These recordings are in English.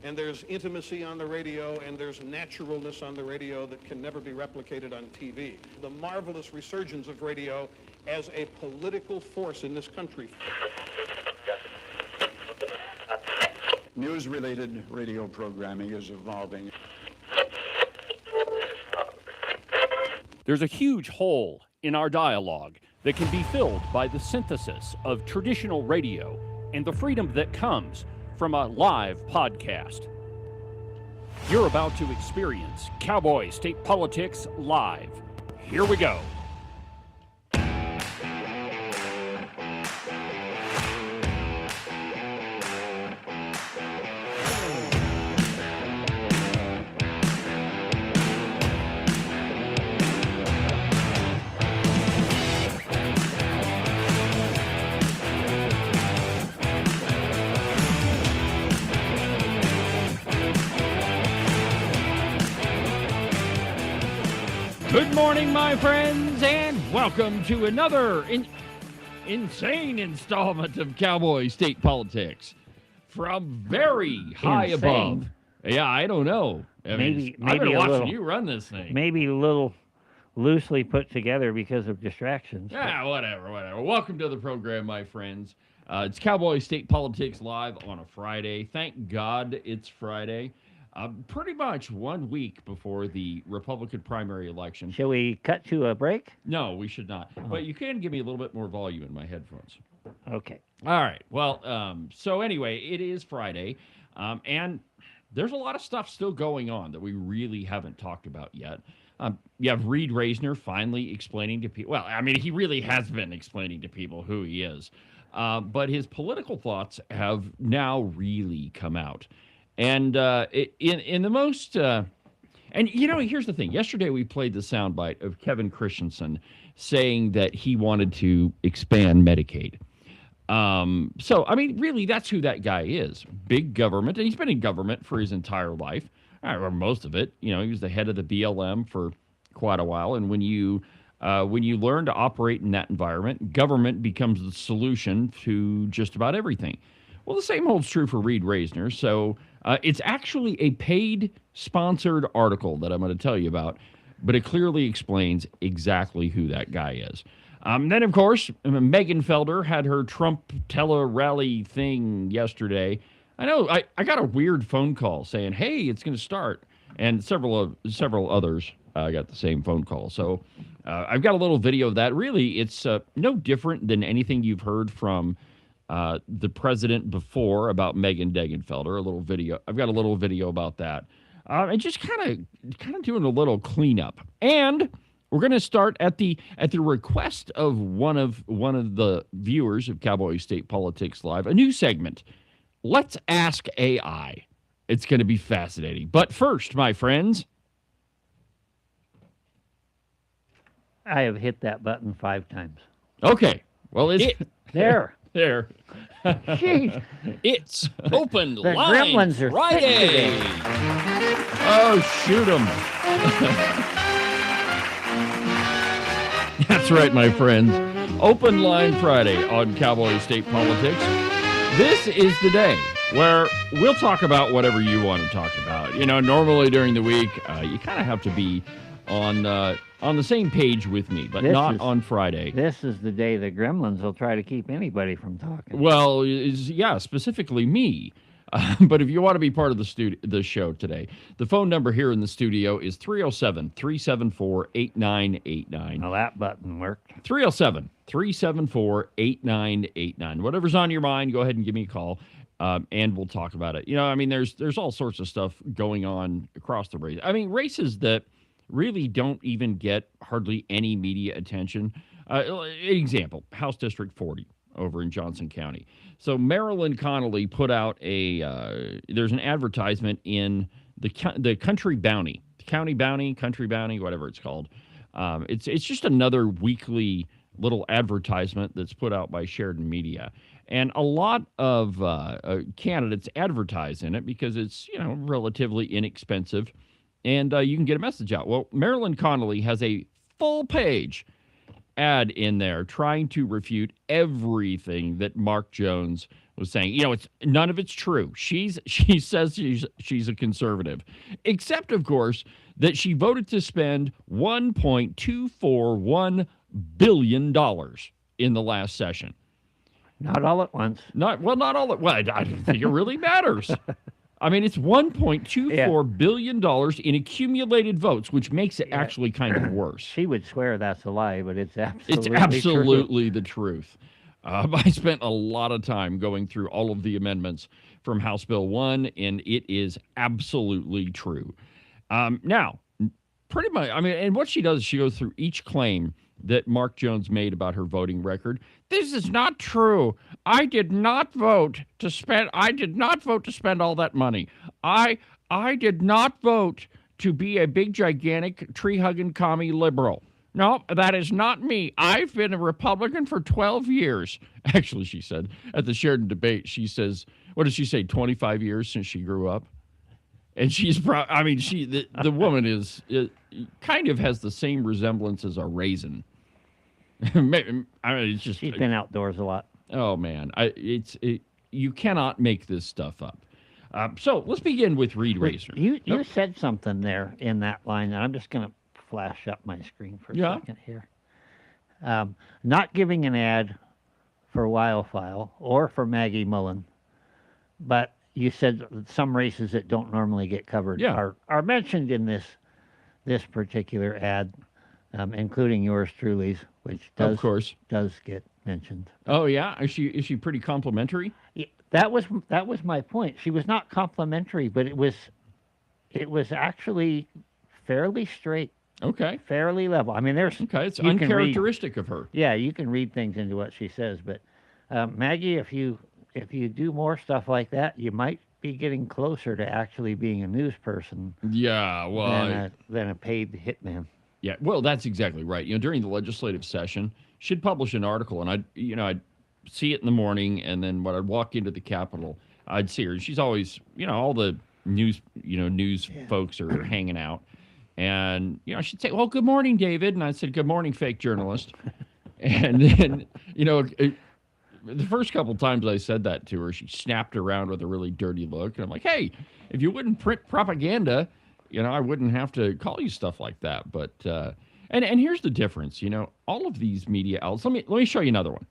and there's intimacy on the radio, and there's naturalness on the radio that can never be replicated on TV. The marvelous resurgence of radio as a political force in this country. News-related radio programming is evolving. There's a huge hole in our dialogue that can be filled by the synthesis of traditional radio and the freedom that comes from a live podcast. You're about to experience Cowboy State Politics live. Here we go. Good morning, my friends, and welcome to another insane installment of Cowboy State Politics from very high above. Yeah, I don't know. Maybe I've been a watching little, you run this thing. Maybe a little loosely put together because of distractions. Yeah, whatever. Welcome to the program, my friends. It's Cowboy State Politics live on a Friday. Thank God it's Friday. Pretty much 1 week before the Republican primary election. Shall we cut to a break? No, we should not. Oh. But you can give me a little bit more volume in my headphones. Okay. All right. Well, so anyway, it is Friday, and there's a lot of stuff still going on that we really haven't talked about yet. You have Reed Reisner finally explaining to people. Well, I mean, he really has been explaining to people who he is. But his political thoughts have now really come out. And in the most, and you know, here's the thing. Yesterday we played the soundbite of Kevin Christensen saying that he wanted to expand Medicaid. So, I mean, really, that's who that guy is. Big government, and he's been in government for his entire life, or most of it. You know, he was the head of the BLM for quite a while. And when you learn to operate in that environment, government becomes the solution to just about everything. Well, the same holds true for Reed Reisner. So it's actually a paid, sponsored article that I'm going to tell you about, but it clearly explains exactly who that guy is. Then, of course, Megan Felder had her Trump tele-rally thing yesterday. I know I got a weird phone call saying, hey, it's going to start. And several others got the same phone call. So I've got a little video of that. Really, it's no different than anything you've heard from the president before about Megan Degenfelder. A little video. I've got a little video about that, and just kind of doing a little cleanup. And we're going to start at the request of one of the viewers of Cowboy State Politics Live, a new segment. Let's ask AI. It's going to be fascinating. But first, my friends, I have hit that button 5 times. Okay. Well, there. There. Jeez. It's Open The Line gremlins are Friday. Oh, shoot 'em. That's right, my friends. Open Line Friday on Cowboy State Politics. This is the day where we'll talk about whatever you want to talk about. You know, normally during the week, you kind of have to be on the same page with me, but not on Friday. This is the day the gremlins will try to keep anybody from talking. Well, yeah, specifically me. But if you want to be part of the show today, the phone number here in the studio is 307-374-8989. Well, that button worked. 307-374-8989. Whatever's on your mind, go ahead and give me a call, and we'll talk about it. You know, I mean, there's all sorts of stuff going on across the race. I mean, races that really don't even get hardly any media attention. Example, House District 40 over in Johnson County. So Marilyn Connolly put out there's an advertisement in the Country Bounty, County Bounty, Country Bounty, whatever it's called. It's just another weekly little advertisement that's put out by Sheridan Media. And a lot of candidates advertise in it because it's, you know, relatively inexpensive, and you can get a message out. Well, Marilyn Connolly has a full page ad in there trying to refute everything that Mark Jones was saying. It's none of it's true. She says she's a conservative, except of course that she voted to spend $1.241 billion in the last session. Not all at once. Not all at once. I don't think it really matters. I mean, it's $1.24 billion in accumulated votes, which makes it actually kind of worse. She would swear that's a lie, but it's absolutely absolutely the truth. I spent a lot of time going through all of the amendments from House Bill 1, and it is absolutely true. Now, pretty much, I mean, and what she does is she goes through each claim that Mark Jones made about her voting record. This is not true. I did not vote to spend all that money. I did not vote to be a big, gigantic, tree-hugging commie liberal. No, that is not me. I've been a Republican for 12 years. Actually, she said at the Sheridan debate, she says, what does she say, 25 years since she grew up? And she's the woman is kind of has the same resemblance as a raisin. I mean, it's just she's been outdoors a lot. Oh man, you cannot make this stuff up. So let's begin with Reed Reisner. You said something there in that line, and I'm just going to flash up my screen for a second here. Not giving an ad for Wildfile or for Maggie Mullen, but you said some races that don't normally get covered are mentioned in this particular ad, including yours truly's, which does get mentioned. Oh yeah, is she pretty complimentary? Yeah, that was my point. She was not complimentary, but it was actually fairly straight. Okay. Fairly level. I mean, it's uncharacteristic of her. Yeah, you can read things into what she says, but Maggie, if you do more stuff like that, you might be getting closer to actually being a news person. Yeah, well, than a paid hitman. Yeah, well, that's exactly right. During the legislative session, she'd publish an article, and I'd see it in the morning, and then when I'd walk into the Capitol, I'd see her. She's always, all the news folks are hanging out. And, she'd say, well, good morning, David. And I said, good morning, fake journalist. And then, the first couple times I said that to her, she snapped around with a really dirty look. And I'm like, hey, if you wouldn't print propaganda, I wouldn't have to call you stuff like that. But, and here's the difference, all of these media outlets. Let me show you another one.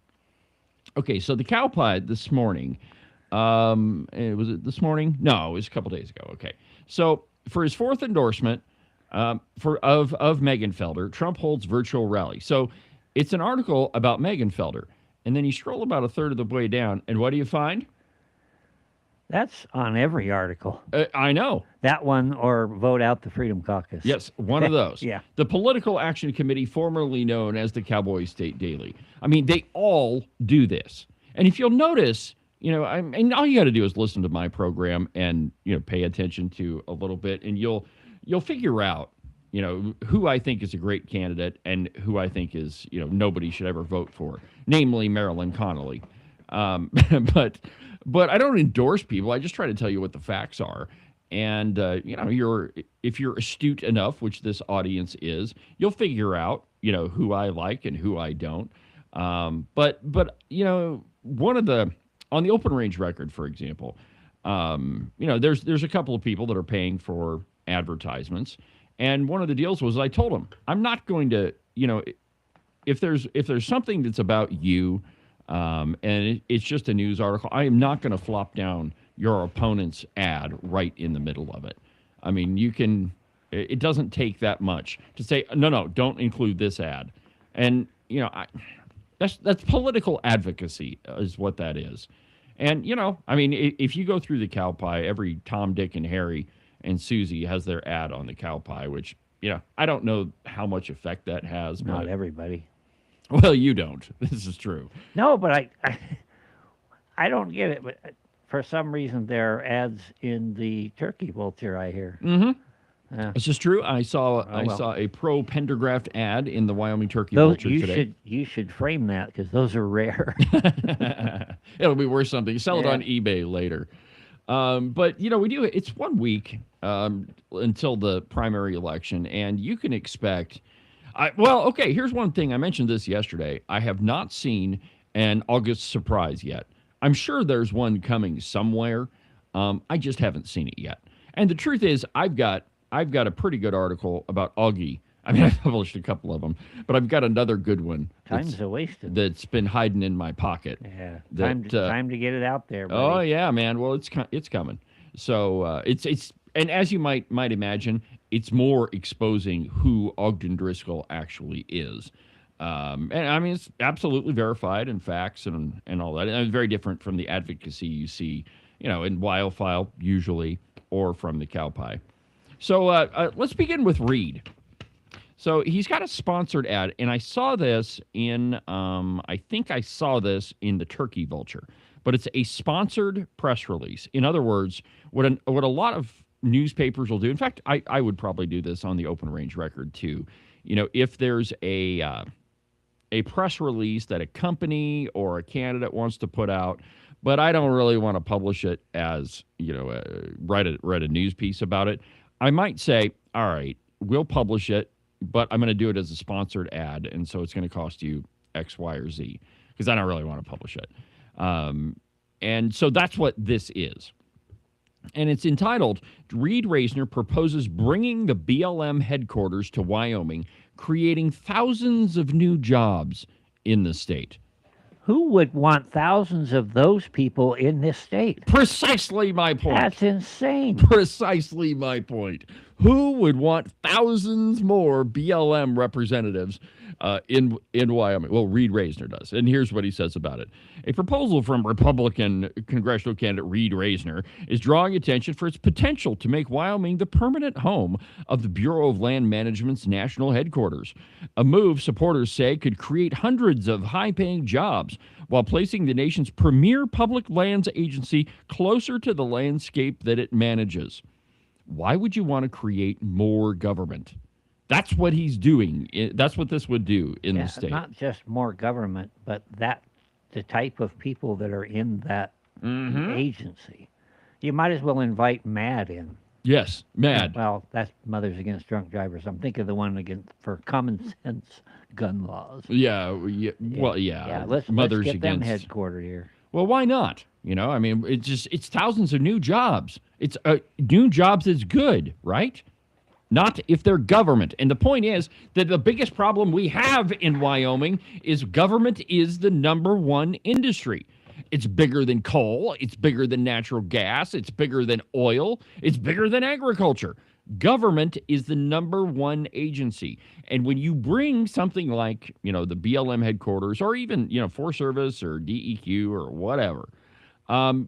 Okay, so the Cowboy this morning, was it this morning? No, it was a couple days ago. Okay. So for his fourth endorsement, of Megan Felder, Trump holds virtual rally. So it's an article about Megan Felder. And then you scroll about a third of the way down, and what do you find? That's on every article. I know. That one or vote out the Freedom Caucus. Yes, one of those. Yeah. The Political Action Committee, formerly known as the Cowboy State Daily. I mean, they all do this. And if you'll notice, and all you got to do is listen to my program and, pay attention to a little bit, and you'll figure out, who I think is a great candidate and who I think is, nobody should ever vote for, namely Marilyn Connolly. But I don't endorse people. I just try to tell you what the facts are. And, if you're astute enough, which this audience is, you'll figure out, who I like and who I don't. But one of on the open range record, for example, there's a couple of people that are paying for advertisements. And one of the deals was I told them, I'm not going to, if there's something that's about you, and it's just a news article, I am not going to flop down your opponent's ad right in the middle of it. I mean, it doesn't take that much to say, no, don't include this ad. And, that's political advocacy is what that is. And, if you go through the cow pie, every Tom, Dick, and Harry and Susie has their ad on the cow pie, which, I don't know how much effect that has. Not everybody. Well, you don't. This is true. No, but I don't get it. But for some reason, there are ads in the turkey vulture, I hear. Mm-hmm. This is true. I saw a pro Pendergraft ad in the Wyoming turkey vulture today. You should frame that because those are rare. It'll be worth something. Sell it on eBay later. But we do. It's 1 week until the primary election, and you can expect. Well, okay, here's one thing. I mentioned this yesterday. I have not seen an August surprise yet. I'm sure there's one coming somewhere. I just haven't seen it yet. And the truth is, I've got a pretty good article about Augie. I mean, I published a couple of them, but I've got another good one Time's a wasted. that's been hiding in my pocket. Yeah, That, time to get it out there, buddy. oh yeah, man. Well, it's coming. So it's and as you might imagine, it's more exposing who Ogden Driscoll actually is. And I mean, it's absolutely verified in facts and all that. And it's very different from the advocacy you see, in Wildfile usually, or from the Cowboy. So let's begin with Reed. So he's got a sponsored ad, and I saw this in, I think I saw this in the Turkey Vulture, but it's a sponsored press release. In other words, what a lot of newspapers will do. In fact, I would probably do this on the Open Range Record too. If there's a press release that a company or a candidate wants to put out, but I don't really want to publish it as write a news piece about it, I might say, all right, we'll publish it, but I'm going to do it as a sponsored ad, and so it's going to cost you X, Y, or Z, because I don't really want to publish it. And so that's what this is. And it's entitled, Reed Reisner Proposes Bringing the BLM Headquarters to Wyoming, Creating Thousands of New Jobs in the State. Who would want thousands of those people in this state? Precisely my point. That's insane. Precisely my point. Who would want thousands more BLM representatives in Wyoming? Well, Reed Reisner does. And here's what he says about it. A proposal from Republican congressional candidate Reed Reisner is drawing attention for its potential to make Wyoming the permanent home of the Bureau of Land Management's national headquarters. A move supporters say could create hundreds of high-paying jobs while placing the nation's premier public lands agency closer to the landscape that it manages. Why would you want to create more government? That's what he's doing. That's what this would do in the state. Not just more government, but the type of people that are in that agency. You might as well invite MAD in. Yes, MAD. Well, that's Mothers Against Drunk Drivers. I'm thinking of the one for common sense gun laws. Yeah. Well, yeah. Yeah, let's get them headquartered here. Well, why not? I mean, it's thousands of new jobs. It's new jobs is good, right? Not if they're government. And the point is that the biggest problem we have in Wyoming is government is the number one industry. It's bigger than coal. It's bigger than natural gas. It's bigger than oil. It's bigger than agriculture. Government is the number one agency. And when you bring something like, the BLM headquarters or even, Forest Service or DEQ or whatever,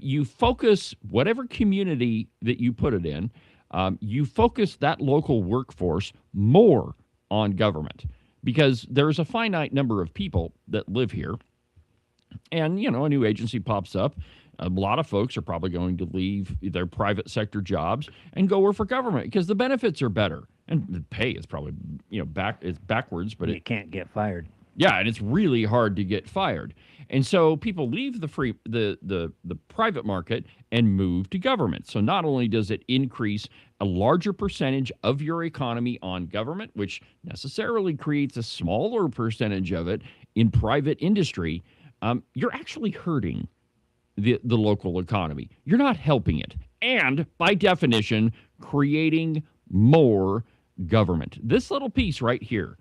you focus whatever community that you put it in, you focus that local workforce more on government because there's a finite number of people that live here. And, a new agency pops up. A lot of folks are probably going to leave their private sector jobs and go work for government because the benefits are better. And the pay is probably, it's backwards, but you can't get fired. Yeah, and it's really hard to get fired. And so people leave the private market and move to government. So not only does it increase a larger percentage of your economy on government, which necessarily creates a smaller percentage of it in private industry, you're actually hurting the local economy. You're not helping it. And by definition, creating more government. This little piece right here,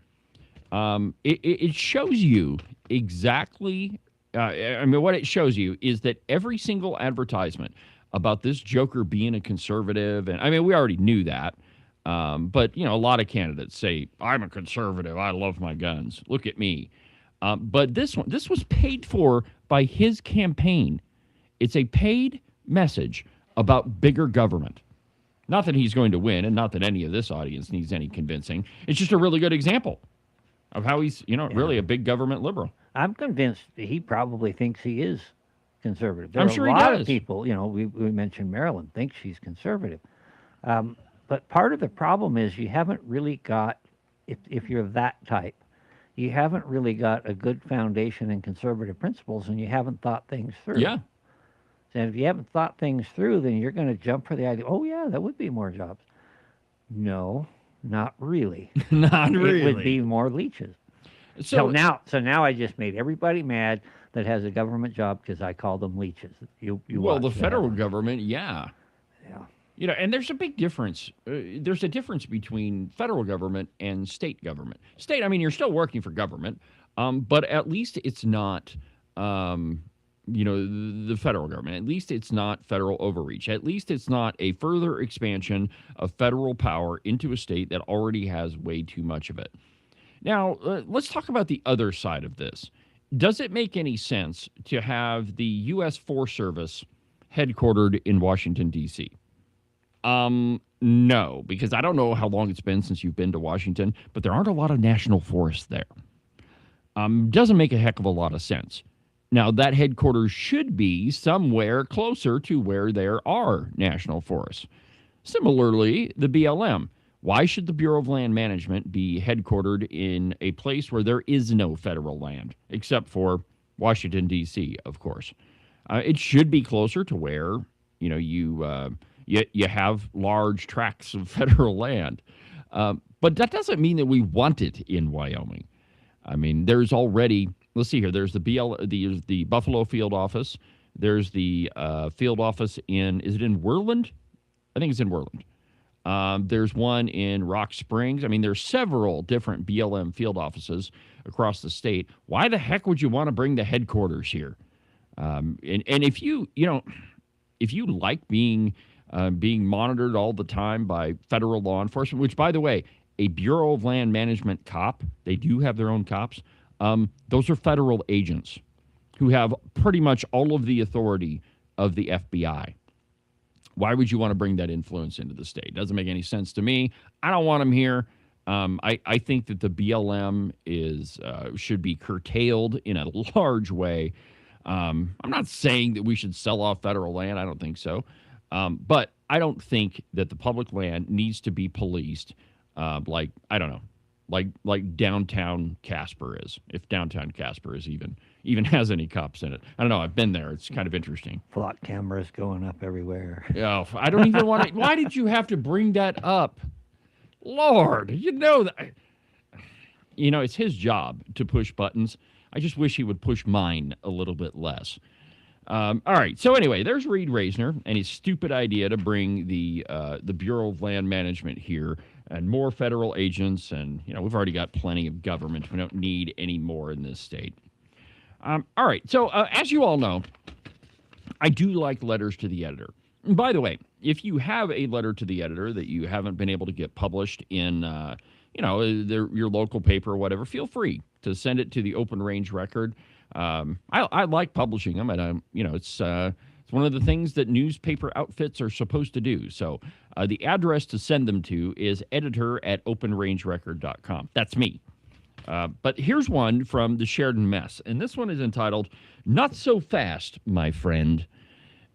it shows you exactly, what it shows you is that every single advertisement about this joker being a conservative, and we already knew that, but, a lot of candidates say, I'm a conservative, I love my guns, look at me. But this was paid for by his campaign. It's a paid message about bigger government. Not that he's going to win, and not that any of this audience needs any convincing. It's just a really good example of how he's, really a big government liberal. I'm convinced he probably thinks he is conservative. I'm sure he does. A lot of people, we mentioned Marilyn, think she's conservative. But part of the problem is you haven't really got, if you're that type, you haven't really got a good foundation in conservative principles, and you haven't thought things through. Yeah. And if you haven't thought things through, then you're going to jump for the idea, oh, yeah, that would be more jobs. No, Not really. Not It really. would be more leeches. So So now I just made everybody mad that has a government job because I call them leeches. You well, watch the that federal one. government, yeah. Yeah. You know, and there's a big difference. There's a difference between federal government and state government. State, I mean, you're still working for government, but at least it's not, the federal government. At least it's not federal overreach. At least it's not a further expansion of federal power into a state that already has way too much of it. Now, let's talk about the other side of this. Does it make any sense to have the U.S. Forest Service headquartered in Washington, D.C.? No, because I don't know how long it's been since you've been to Washington, but there aren't a lot of national forests there. Doesn't make a heck of a lot of sense. Now, that headquarters should be somewhere closer to where there are national forests. Similarly, the BLM. Why should the Bureau of Land Management be headquartered in a place where there is no federal land, except for Washington, D.C., of course? It should be closer to where, you have large tracts of federal land. But that doesn't mean that we want it in Wyoming. I mean, there's already, let's see here, there's the Buffalo field office. There's the field office is it in Worland? I think it's in Worland. There's one in Rock Springs. I mean, there's several different BLM field offices across the state. Why the heck would you want to bring the headquarters here? And if you like being monitored all the time by federal law enforcement, which, by the way, a Bureau of Land Management cop, they do have their own cops. Those are federal agents who have pretty much all of the authority of the FBI. Why would you want to bring that influence into the state? Doesn't make any sense to me. I don't want them here. I think that the BLM should be curtailed in a large way. I'm not saying that we should sell off federal land. I don't think so. But I don't think that the public land needs to be policed like downtown Casper is, if downtown Casper is even has any cops in it. I don't know. I've been there. It's kind of interesting. Flock cameras going up everywhere. Yeah, I don't even want to. Why did you have to bring that up? Lord, that. It's his job to push buttons. I just wish he would push mine a little bit less. All right. So anyway, there's Reed Reisner and his stupid idea to bring the Bureau of Land Management here and more federal agents. And, we've already got plenty of government. We don't need any more in this state. All right. So as you all know, I do like letters to the editor. And by the way, if you have a letter to the editor that you haven't been able to get published in, your local paper or whatever, feel free to send it to the Open Range Record. I like publishing them, and it's one of the things that newspaper outfits are supposed to do. So the address to send them to is editor@openrangerecord.com. That's me. But here's one from the Sheridan Mess, and this one is entitled "Not So Fast, My Friend,"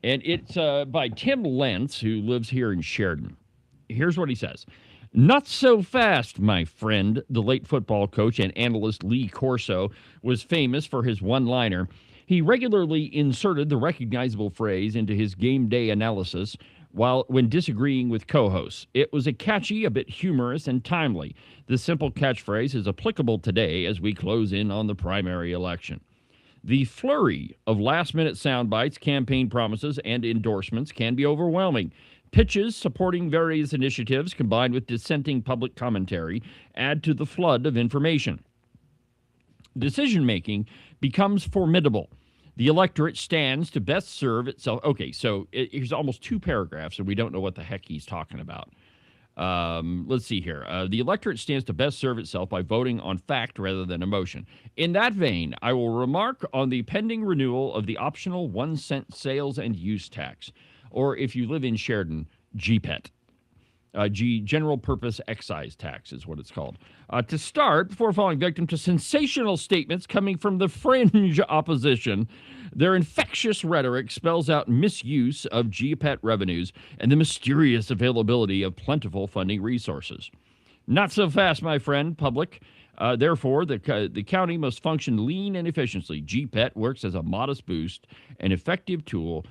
and it's by Tim Lentz, who lives here in Sheridan. Here's what he says. Not so fast, my friend. The late football coach and analyst Lee Corso was famous for his one-liner. He regularly inserted the recognizable phrase into his game day analysis when disagreeing with co-hosts. It was a catchy, a bit humorous, and timely. This simple catchphrase is applicable today as we close in on the primary election. The flurry of last-minute sound bites, campaign promises, and endorsements can be overwhelming. Pitches supporting various initiatives combined with dissenting public commentary add to the flood of information. Decision-making becomes formidable. The electorate stands to best serve itself. Okay, so here's almost 2 paragraphs, and we don't know what the heck he's talking about. Let's see here. The electorate stands to best serve itself by voting on fact rather than emotion. In that vein, I will remark on the pending renewal of the optional 1-cent sales and use tax, or if you live in Sheridan, GPET. General Purpose Excise Tax is what it's called. To start, before falling victim to sensational statements coming from the fringe opposition, their infectious rhetoric spells out misuse of GPET revenues and the mysterious availability of plentiful funding resources. Not so fast, my friend, public. Therefore, the county must function lean and efficiently. GPET works as a modest boost, an effective tool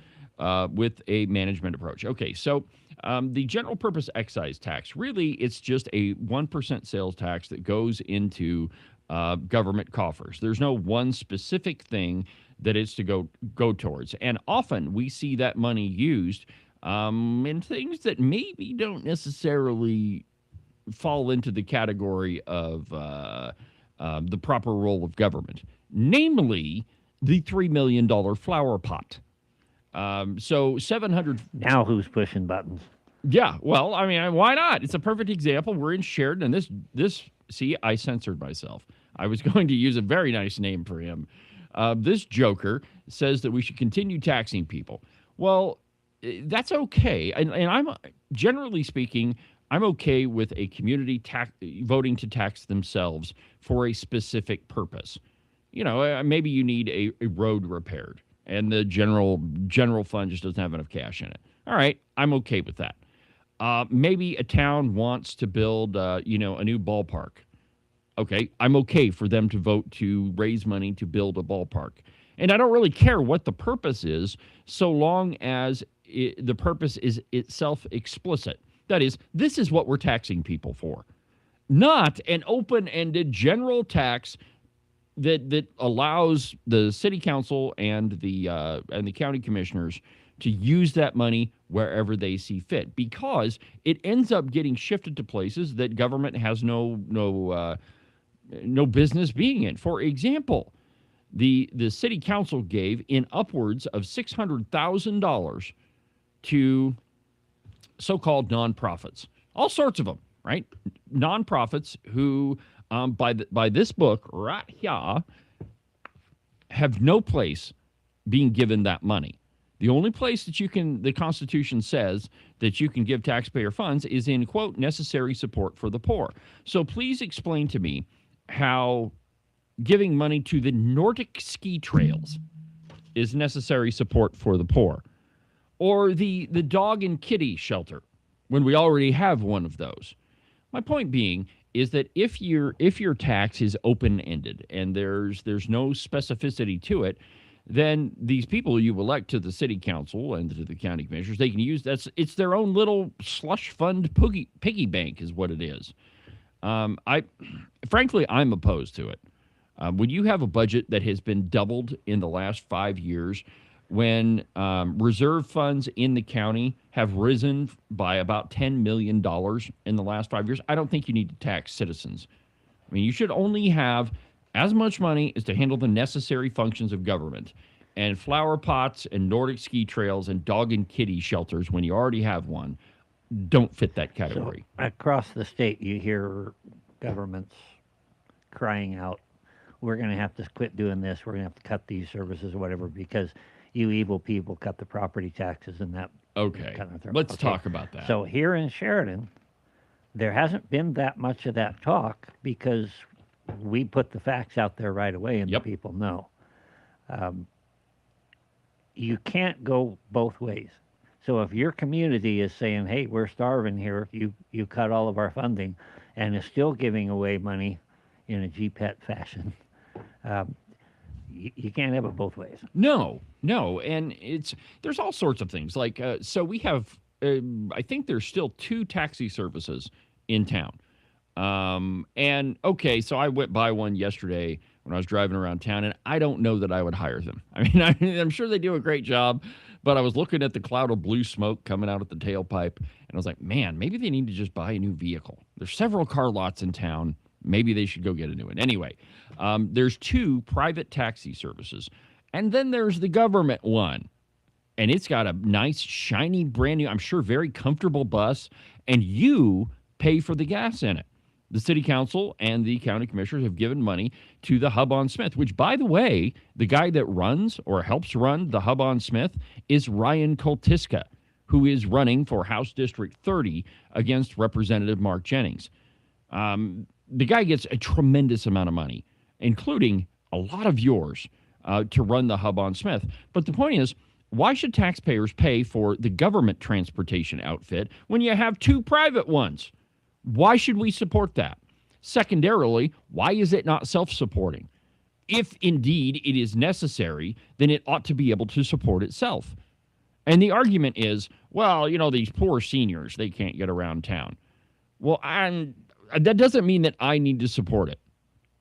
with a management approach. Okay, so The general purpose excise tax, really, it's just a 1% sales tax that goes into government coffers. There's no one specific thing that it's to go towards. And often we see that money used in things that maybe don't necessarily fall into the category of the proper role of government, namely the $3 million flower pot. So 700. Now who's pushing buttons? Yeah, well, I mean, why not? It's a perfect example. We're in Sheridan, and this. See, I censored myself. I was going to use a very nice name for him. This joker says that we should continue taxing people. Well, that's okay, and I'm generally speaking, I'm okay with a community voting to tax themselves for a specific purpose. You know, maybe you need a road repaired, and the general fund just doesn't have enough cash in it. All right, I'm okay with that. Maybe a town wants to build, a new ballpark. Okay, I'm okay for them to vote to raise money to build a ballpark. And I don't really care what the purpose is, so long as the purpose is itself explicit. That is, this is what we're taxing people for. Not an open-ended general tax that allows the city council and the county commissioners to use that money wherever they see fit, because it ends up getting shifted to places that government has no business being in. For example, the city council gave in upwards of $600,000 to so-called nonprofits, all sorts of them, right? Nonprofits who, by this book right here, have no place being given that money. The only place that the Constitution says that you can give taxpayer funds is in, quote, necessary support for the poor. So please explain to me how giving money to the Nordic ski trails is necessary support for the poor, or the dog and kitty shelter when we already have one of those. My point being is that if your tax is open-ended and there's no specificity to it, then these people you elect to the city council and to the county commissioners, they can use it's their own little slush fund piggy bank is what it is. Frankly, I'm opposed to it. When you have a budget that has been doubled in the last 5 years, when reserve funds in the county have risen by about $10 million in the last 5 years, I don't think you need to tax citizens. I mean, you should only have as much money as to handle the necessary functions of government. And flower pots and Nordic ski trails and dog and kitty shelters, when you already have one, don't fit that category. So across the state, you hear governments crying out, we're going to have to quit doing this, we're going to have to cut these services or whatever, because you evil people cut the property taxes and that. Okay, kind of thing. Let's talk about that. So here in Sheridan, there hasn't been that much of that talk because we put the facts out there right away and the people know. You can't go both ways. So if your community is saying, hey, we're starving here, you cut all of our funding, and is still giving away money in a GPET fashion, you can't have it both ways. No, and there's all sorts of things. Like, so we have, I think there's still 2 taxi services in town. And okay, so I went by one yesterday when I was driving around town, and I don't know that I would hire them. I mean, I'm sure they do a great job, but I was looking at the cloud of blue smoke coming out at the tailpipe, and I was like, man, maybe they need to just buy a new vehicle. There's several car lots in town. Maybe they should go get a new one. Anyway, there's 2 private taxi services, and then there's the government one, and it's got a nice, shiny, brand new, I'm sure very comfortable bus, and you pay for the gas in it. The city council and the county commissioners have given money to the Hub on Smith, which, by the way, the guy that runs or helps run the Hub on Smith is Ryan Koltiska, who is running for House District 30 against Representative Mark Jennings. The guy gets a tremendous amount of money, including a lot of yours, to run the Hub on Smith. But the point is, why should taxpayers pay for the government transportation outfit when you have 2 private ones? Why should we support that? Secondarily, why is it not self-supporting? If indeed it is necessary, then it ought to be able to support itself. And the argument is, well, these poor seniors, they can't get around town. Well, that doesn't mean that I need to support it.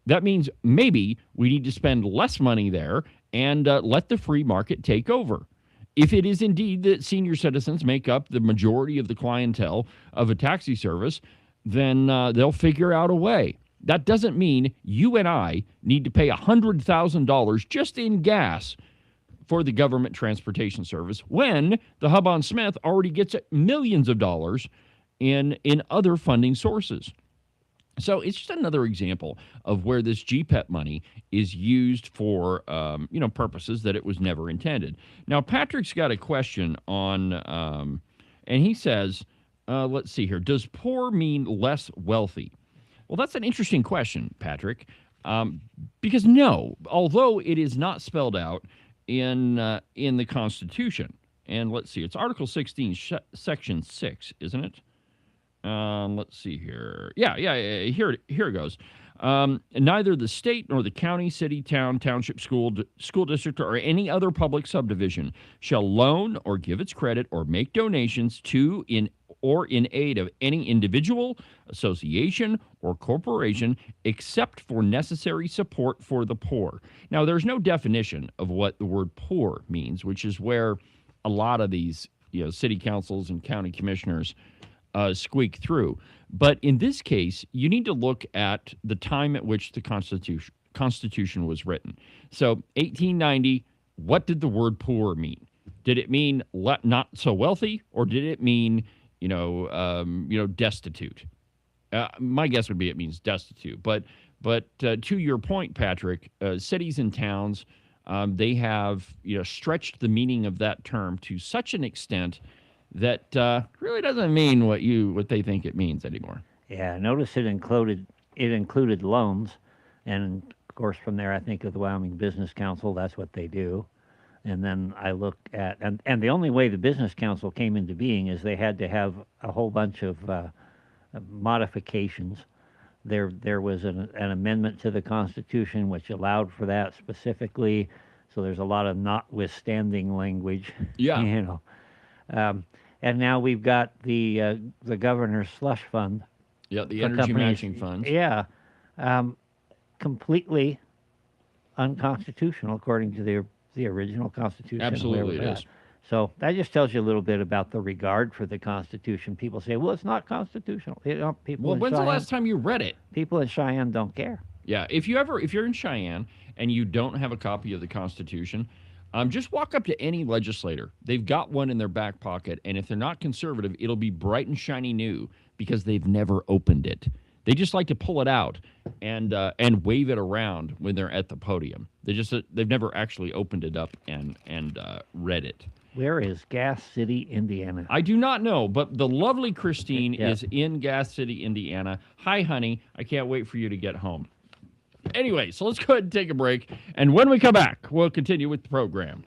That means maybe we need to spend less money there and let the free market take over. If it is indeed that senior citizens make up the majority of the clientele of a taxi service, then they'll figure out a way. That doesn't mean you and I need to pay $100,000 just in gas for the government transportation service when the Hub on Smith already gets millions of dollars in other funding sources. So it's just another example of where this GPEP money is used for, purposes that it was never intended. Now, Patrick's got a question on, and he says, let's see here, does poor mean less wealthy? Well, that's an interesting question, Patrick, because no, although it is not spelled out in the Constitution, and let's see, it's Article 16, Section 6, isn't it? Let's see here. Yeah, here it goes. Neither the state nor the county, city, town, township, school district, or any other public subdivision shall loan or give its credit or make donations to in aid of any individual, association, or corporation except for necessary support for the poor. Now, there's no definition of what the word poor means, which is where a lot of these city councils and county commissioners squeak through. But in this case, you need to look at the time at which the Constitution was written. So 1890, what did the word poor mean? Did it mean not so wealthy, or did it mean, destitute? My guess would be it means destitute. But to your point, Patrick, cities and towns, they have stretched the meaning of that term to such an extent that really doesn't mean what they think it means anymore. Yeah, notice it included loans, and of course from there I think of the Wyoming Business Council. That's what they do. And then I look at and the only way the Business Council came into being is they had to have a whole bunch of modifications. There was an amendment to the Constitution which allowed for that specifically. So there's a lot of notwithstanding language. Yeah. And now we've got the governor's slush fund. Yeah, the energy matching funds. Yeah, completely unconstitutional according to the original Constitution. Absolutely, it is. So that just tells you a little bit about the regard for the Constitution. People say, "Well, it's not constitutional." When's the last time you read it? People in Cheyenne don't care. Yeah, if you're in Cheyenne and you don't have a copy of the Constitution, just walk up to any legislator. They've got one in their back pocket, and if they're not conservative, it'll be bright and shiny new because they've never opened it. They just like to pull it out and wave it around when they're at the podium. They've never actually opened it up and read it. Where is Gas City, Indiana? I do not know, but the lovely Christine is in Gas City, Indiana. Hi, honey. I can't wait for you to get home. Anyway, so let's go ahead and take a break. And when we come back, we'll continue with the program.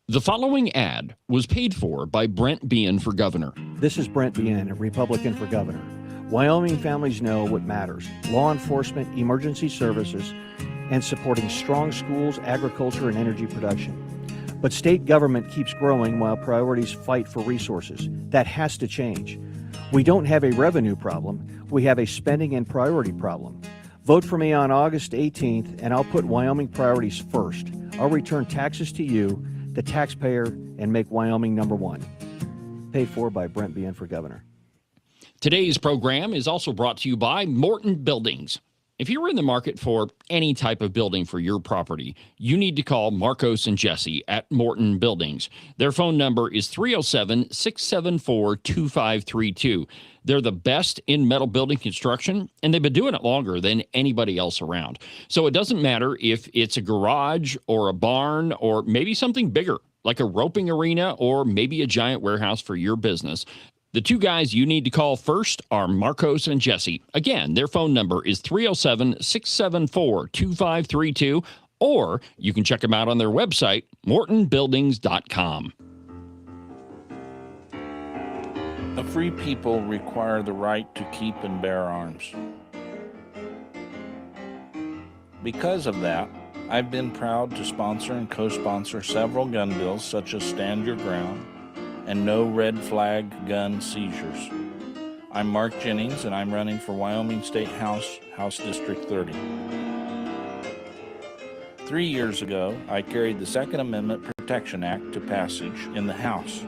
The following ad was paid for by Brent Bean for governor. This is Brent Bean, a Republican for governor. Wyoming families know what matters: law enforcement, emergency services, and supporting strong schools, agriculture, and energy production. But state government keeps growing while priorities fight for resources. That has to change. We don't have a revenue problem. We have a spending and priority problem. Vote for me on August 18th, and I'll put Wyoming priorities first. I'll return taxes to you, the taxpayer, and make Wyoming number one. Paid for by Brent Bean for governor. Today's program is also brought to you by Morton Buildings. If you're in the market for any type of building for your property, you need to call Marcos and Jesse at Morton Buildings. Their phone number is 307-674-2532. They're the best in metal building construction, and they've been doing it longer than anybody else around. So it doesn't matter if it's a garage or a barn or maybe something bigger, like a roping arena or maybe a giant warehouse for your business. The two guys you need to call first are Marcos and Jesse. Again, their phone number is 307-674-2532, or you can check them out on their website, mortonbuildings.com. A free people require the right to keep and bear arms. Because of that, I've been proud to sponsor and co-sponsor several gun bills such as Stand Your Ground and No Red Flag Gun Seizures. I'm Mark Jennings, and I'm running for Wyoming State House District 30. 3 years ago, I carried the Second Amendment Protection Act to passage in the House.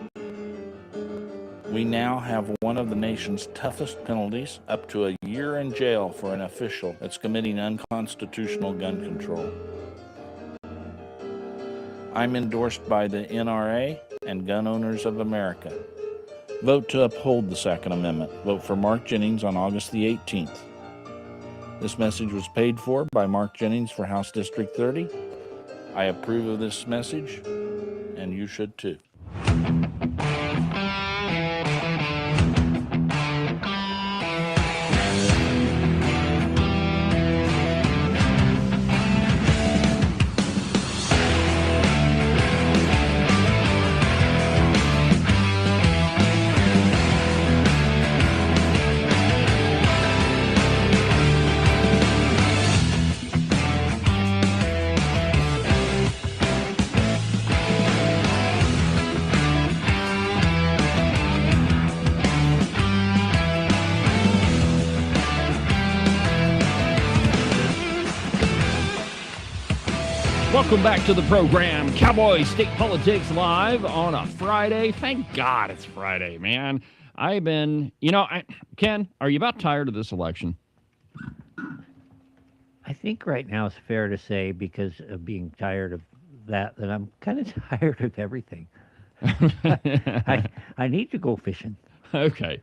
We now have one of the nation's toughest penalties, up to a year in jail for an official that's committing unconstitutional gun control. I'm endorsed by the NRA and Gun Owners of America. Vote to uphold the Second Amendment. Vote for Mark Jennings on August the 18th. This message was paid for by Mark Jennings for House District 30. I approve of this message, and you should too. Welcome back to the program, Cowboy State Politics Live on a Friday. Thank God it's Friday, man. I've been, Ken, are you about tired of this election? I think right now it's fair to say, because of being tired of that I'm kind of tired of everything. I need to go fishing. Okay.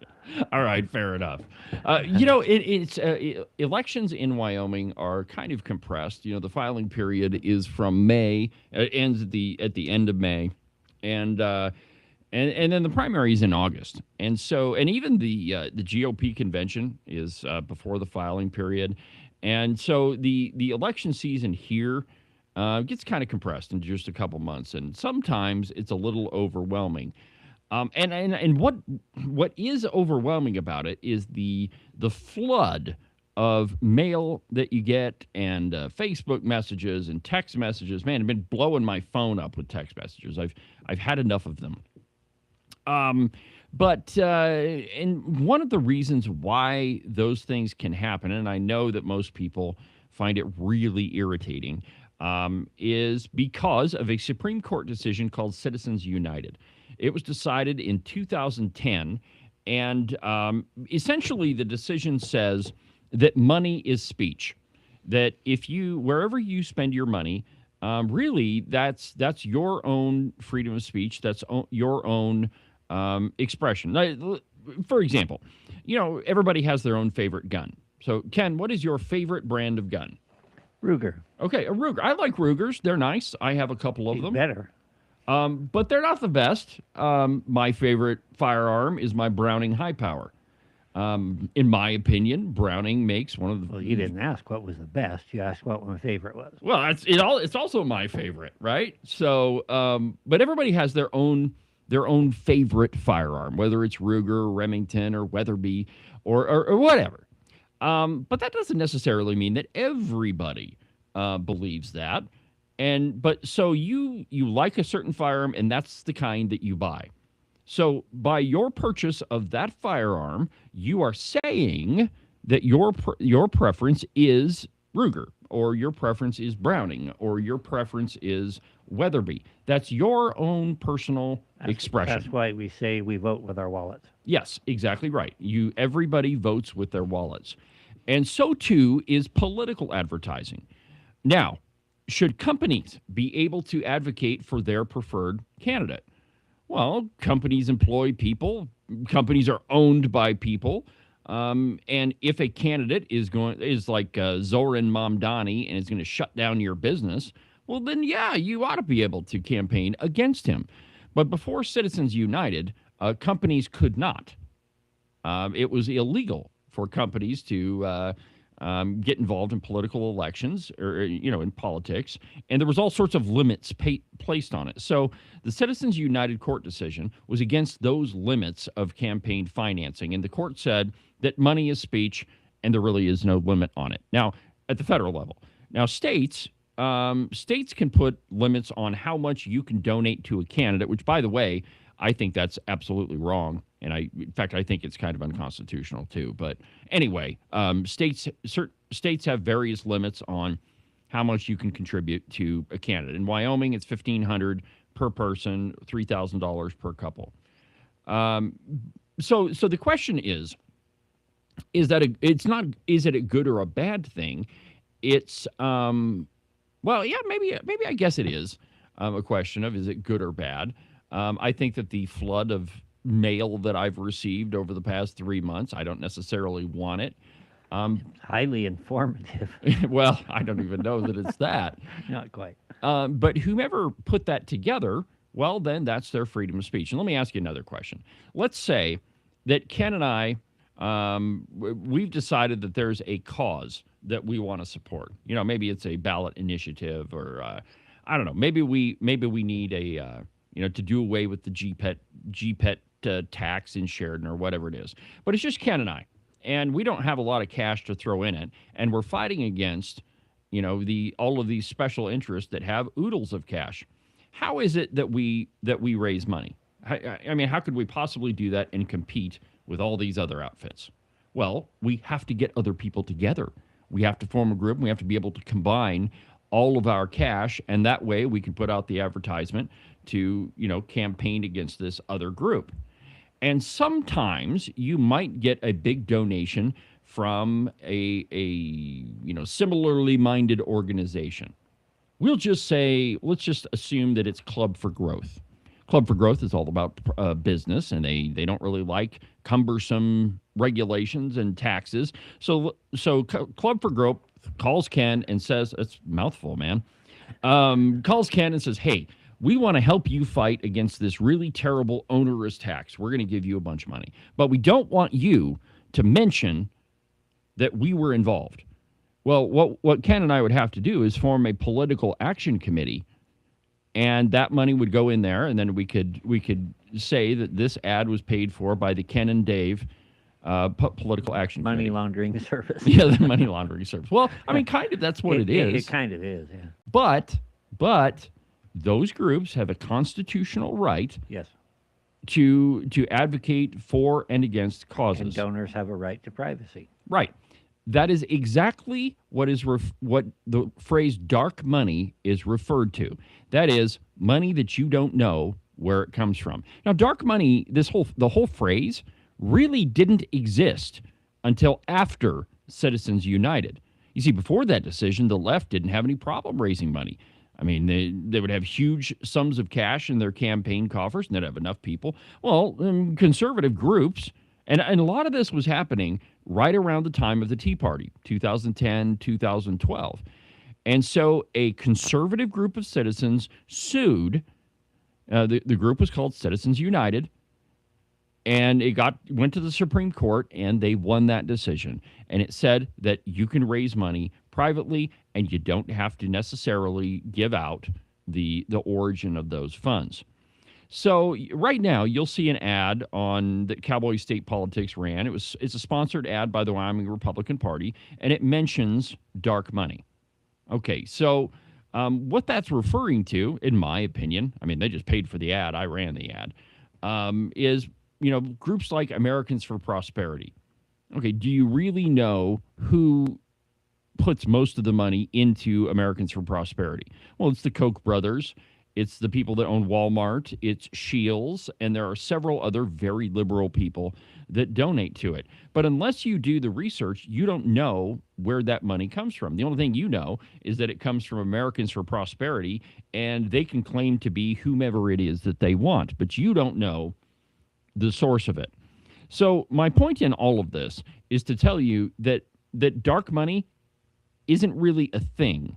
All right. Fair enough. Elections in Wyoming are kind of compressed. The filing period is from May, ends at the end of May, and then the primary is in August. And even the GOP convention is before the filing period. And so the election season here gets kind of compressed into just a couple months, and sometimes it's a little overwhelming. And what is overwhelming about it is the flood of mail that you get, and Facebook messages and text messages. Man, I've been blowing my phone up with text messages. I've had enough of them. And one of the reasons why those things can happen, and I know that most people find it really irritating, is because of a Supreme Court decision called Citizens United. It was decided in 2010, and essentially the decision says that money is speech. That wherever you spend your money, really that's your own freedom of speech. That's your own expression. For example, everybody has their own favorite gun. So, Ken, what is your favorite brand of gun? Ruger. Okay, a Ruger. I like Rugers. They're nice. I have a couple of them. Better. But they're not the best. My favorite firearm is my Browning High Power. In my opinion, Browning makes one of the... Well, you didn't ask what was the best. You asked what my favorite was. Well, it's also my favorite, right? So, but everybody has their own favorite firearm, whether it's Ruger, Remington, or Weatherby, or whatever. But that doesn't necessarily mean that everybody believes that. So you like a certain firearm, and that's the kind that you buy. So by your purchase of that firearm, you are saying that your preference is Ruger, or your preference is Browning, or your preference is Weatherby. That's your own personal expression. That's why we say we vote with our wallets. Yes, exactly right. Everybody votes with their wallets. And so too is political advertising. Now, should companies be able to advocate for their preferred candidate? Well, companies employ people. Companies are owned by people. And if a candidate is like Zoran Mamdani and is going to shut down your business, well, then, yeah, you ought to be able to campaign against him. But before Citizens United, companies could not. It was illegal for companies to get involved in political elections or, in politics. And there was all sorts of limits placed on it. So the Citizens United court decision was against those limits of campaign financing. And the court said that money is speech and there really is no limit on it. Now, at the federal level. Now, states can put limits on how much you can donate to a candidate, which, by the way, I think that's absolutely wrong. And in fact, I think it's kind of unconstitutional too. But anyway, states have various limits on how much you can contribute to a candidate. In Wyoming, it's $1,500 per person, $3,000 per couple. So the question is that is it a good or a bad thing? It's well, yeah, maybe I guess it is a question of is it good or bad. I think that the flood of mail that I've received over the past 3 months, I don't necessarily want it. Highly informative. Well, I don't even know that it's that. Not quite. But whomever put that together, well, then that's their freedom of speech. And let me ask you another question. Let's say that Ken and I, we've decided that there's a cause that we want to support. Maybe it's a ballot initiative or I don't know. Maybe we need a to do away with the GPET tax in Sheridan or whatever it is. But it's just Ken and I, and we don't have a lot of cash to throw in it, and we're fighting against all of these special interests that have oodles of cash. How is it that we raise money? I mean, how could we possibly do that and compete with all these other outfits? Well, we have to get other people together. We have to form a group. And we have to be able to combine all of our cash, and that way we can put out the advertisement to, campaign against this other group. And sometimes you might get a big donation from a similarly minded organization. Let's just assume that it's Club for Growth. Club for Growth is all about business, and they don't really like cumbersome regulations and taxes. So Club for Growth calls Ken and says, it's a mouthful, man, calls Ken and says, hey, we want to help you fight against this really terrible onerous tax. We're going to give you a bunch of money. But we don't want you to mention that we were involved. Well, what Ken and I would have to do is form a political action committee, and that money would go in there, and then we could say that this ad was paid for by the Ken and Dave political action money committee. Laundering service. Yeah, the money laundering service. Well, I mean, kind of that's what it is. It kind of is, yeah. But those groups have a constitutional right Yes. to advocate for and against causes. And donors have a right to privacy. Right. That is exactly what the phrase dark money is referred to. That is money that you don't know where it comes from. Now, dark money, the whole phrase really didn't exist until after Citizens United. You see, before that decision, the left didn't have any problem raising money. I mean, they would have huge sums of cash in their campaign coffers, and they'd have enough people. Well, conservative groups, and a lot of this was happening right around the time of the Tea Party, 2010, 2012. And so a conservative group of citizens sued. The group was called Citizens United, and it went to the Supreme Court, and they won that decision. And it said that you can raise money privately, and you don't have to necessarily give out the origin of those funds. So right now, you'll see an ad on that Cowboy State Politics ran. It's a sponsored ad by the Wyoming Republican Party, and it mentions dark money. Okay, so what that's referring to, in my opinion, I mean, they just paid for the ad. I ran the ad. Is groups like Americans for Prosperity. Okay, do you really know who puts most of the money into Americans for Prosperity? Well, it's the Koch brothers. It's the people that own Walmart. It's Shields. And there are several other very liberal people that donate to it. But unless you do the research, you don't know where that money comes from. The only thing you know is that it comes from Americans for Prosperity, and they can claim to be whomever it is that they want. But you don't know the source of it. So my point in all of this is to tell you that dark money isn't really a thing.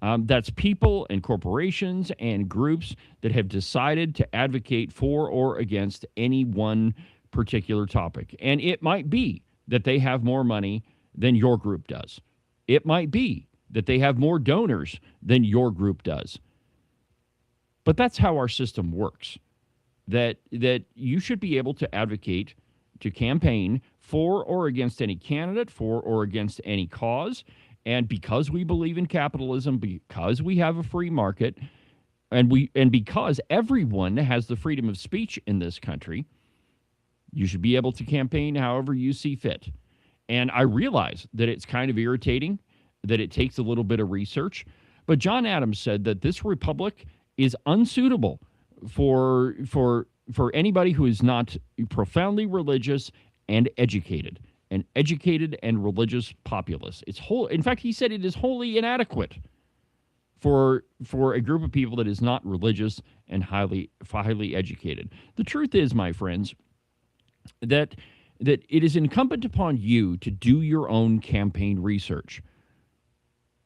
That's people and corporations and groups that have decided to advocate for or against any one particular topic. And it might be that they have more money than your group does. It might be that they have more donors than your group does. But that's how our system works. That you should be able to advocate, to campaign for or against any candidate, for or against any cause. And because we believe in capitalism, because we have a free market, and because everyone has the freedom of speech in this country, you should be able to campaign however you see fit. And I realize that it's kind of irritating, that it takes a little bit of research. But John Adams said that this republic is unsuitable for anybody who is not profoundly religious and educated. An educated and religious populace. In fact, he said it is wholly inadequate for a group of people that is not religious and highly educated. The truth is, my friends, that it is incumbent upon you to do your own campaign research.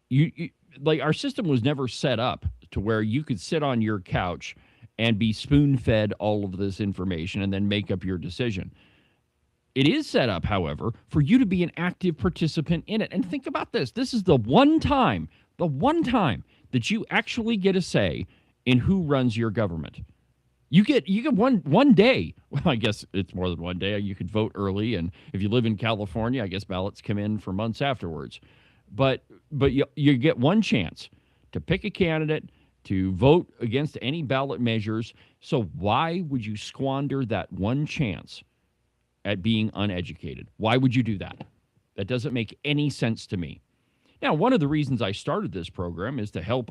You like, our system was never set up to where you could sit on your couch and be spoon-fed all of this information and then make up your decision. It is set up, however, for you to be an active participant in it. And think about this. This is the one time that you actually get a say in who runs your government. You get one day. Well, I guess it's more than one day. You could vote early, and if you live in California, I guess ballots come in for months afterwards. But you get one chance to pick a candidate, to vote against any ballot measures. So why would you squander that one chance at being uneducated? Why would you do that? That doesn't make any sense to me. Now, one of the reasons I started this program is to help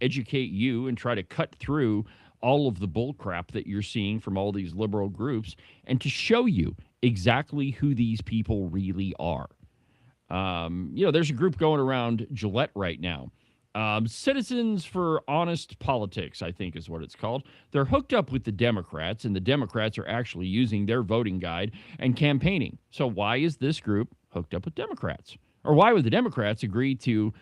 educate you and try to cut through all of the bull crap that you're seeing from all these liberal groups and to show you exactly who these people really are. There's a group going around Gillette right now. Citizens for Honest Politics, I think is what it's called. They're hooked up with the Democrats, and the Democrats are actually using their voting guide and campaigning. So why is this group hooked up with Democrats? Or why would the Democrats agree to,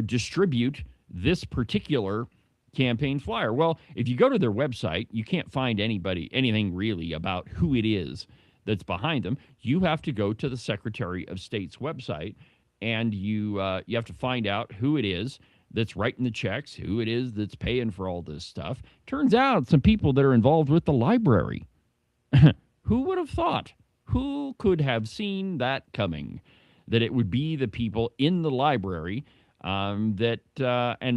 distribute this particular campaign flyer? Well, if you go to their website, you can't find anything really about who it is that's behind them. You have to go to the Secretary of State's website, and you have to find out who it is that's writing the checks, who it is that's paying for all this stuff. Turns out some people that are involved with the library. Who would have thought? Who could have seen that coming? That it would be the people in the library and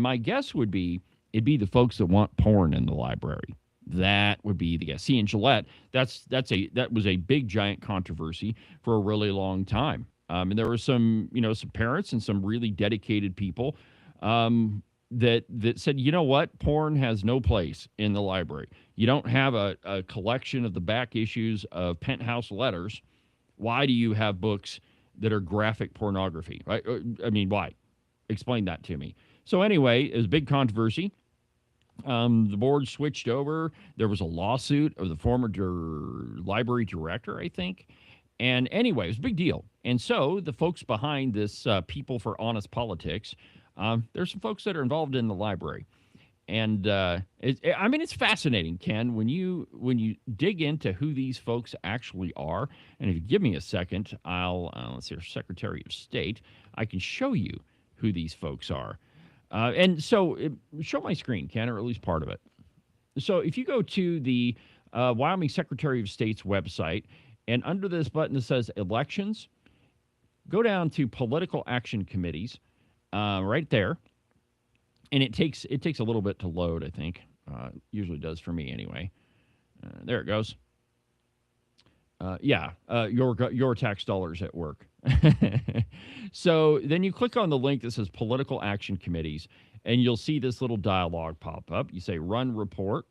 my guess would be it'd be the folks that want porn in the library. That would be the guess. See, in Gillette, that was a big, giant controversy for a really long time. And there were some parents and some really dedicated people that said, you know what, porn has no place in the library. You don't have a collection of the back issues of Penthouse letters. Why do you have books that are graphic pornography? Right? I mean, why? Explain that to me. So anyway, it was a big controversy. The board switched over. There was a lawsuit of the former library director, I think. And anyway, it was a big deal. And so the folks behind this People for Honest Politics, there's some folks that are involved in the library. And it's fascinating, Ken, when you dig into who these folks actually are. And if you give me a second, let's see, Secretary of State, I can show you who these folks are. And so show my screen, Ken, or at least part of it. So if you go to the Wyoming Secretary of State's website, and under this button that says elections, go down to political action committees right there. And it takes a little bit to load, I think. Usually does for me anyway. There it goes. Your tax dollars at work. So then you click on the link that says political action committees, and you'll see this little dialogue pop up. You say run report.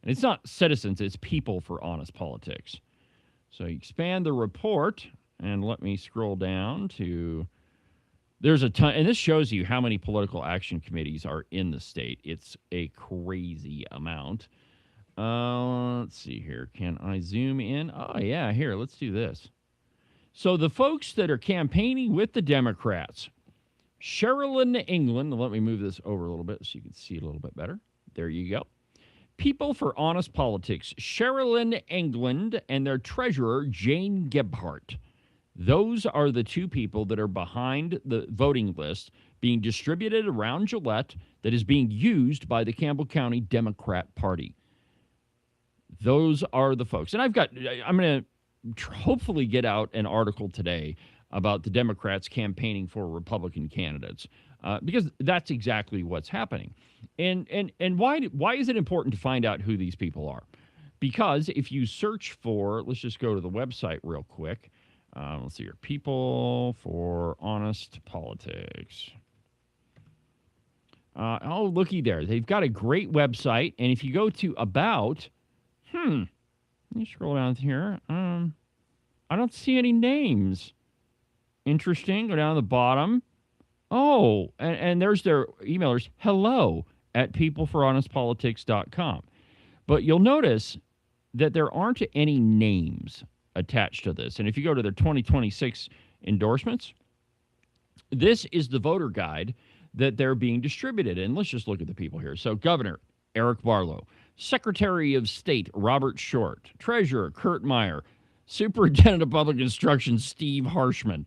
And it's not citizens, it's People for Honest Politics. So you expand the report, and let me scroll down to... There's a ton, and this shows you how many political action committees are in the state. It's a crazy amount. Let's see here. Can I zoom in? Oh, yeah, here, let's do this. So the folks that are campaigning with the Democrats, Sherilyn England, let me move this over a little bit so you can see it a little bit better. There you go. People for Honest Politics, Sherilyn England and their treasurer, Jane Gebhardt. Those are the two people that are behind the voting list being distributed around Gillette that is being used by the Campbell County Democrat Party. Those are the folks. And I'm going to hopefully get out an article today about the Democrats campaigning for Republican candidates, because that's exactly what's happening. And why is it important to find out who these people are? Because if you search for, let's just go to the website real quick. Let's see here. People for Honest Politics. Looky there. They've got a great website. And if you go to About, let me scroll down here. I don't see any names. Interesting. Go down to the bottom. Oh, and there's their emailers. hello@peopleforhonestpolitics.com. But you'll notice that there aren't any names attached to this. And if you go to their 2026 endorsements, this is the voter guide that they're being distributed. And let's just look at the people here. So Governor Eric Barlow, Secretary of State Robert Short, Treasurer Kurt Meyer, Superintendent of Public Instruction Steve Harshman,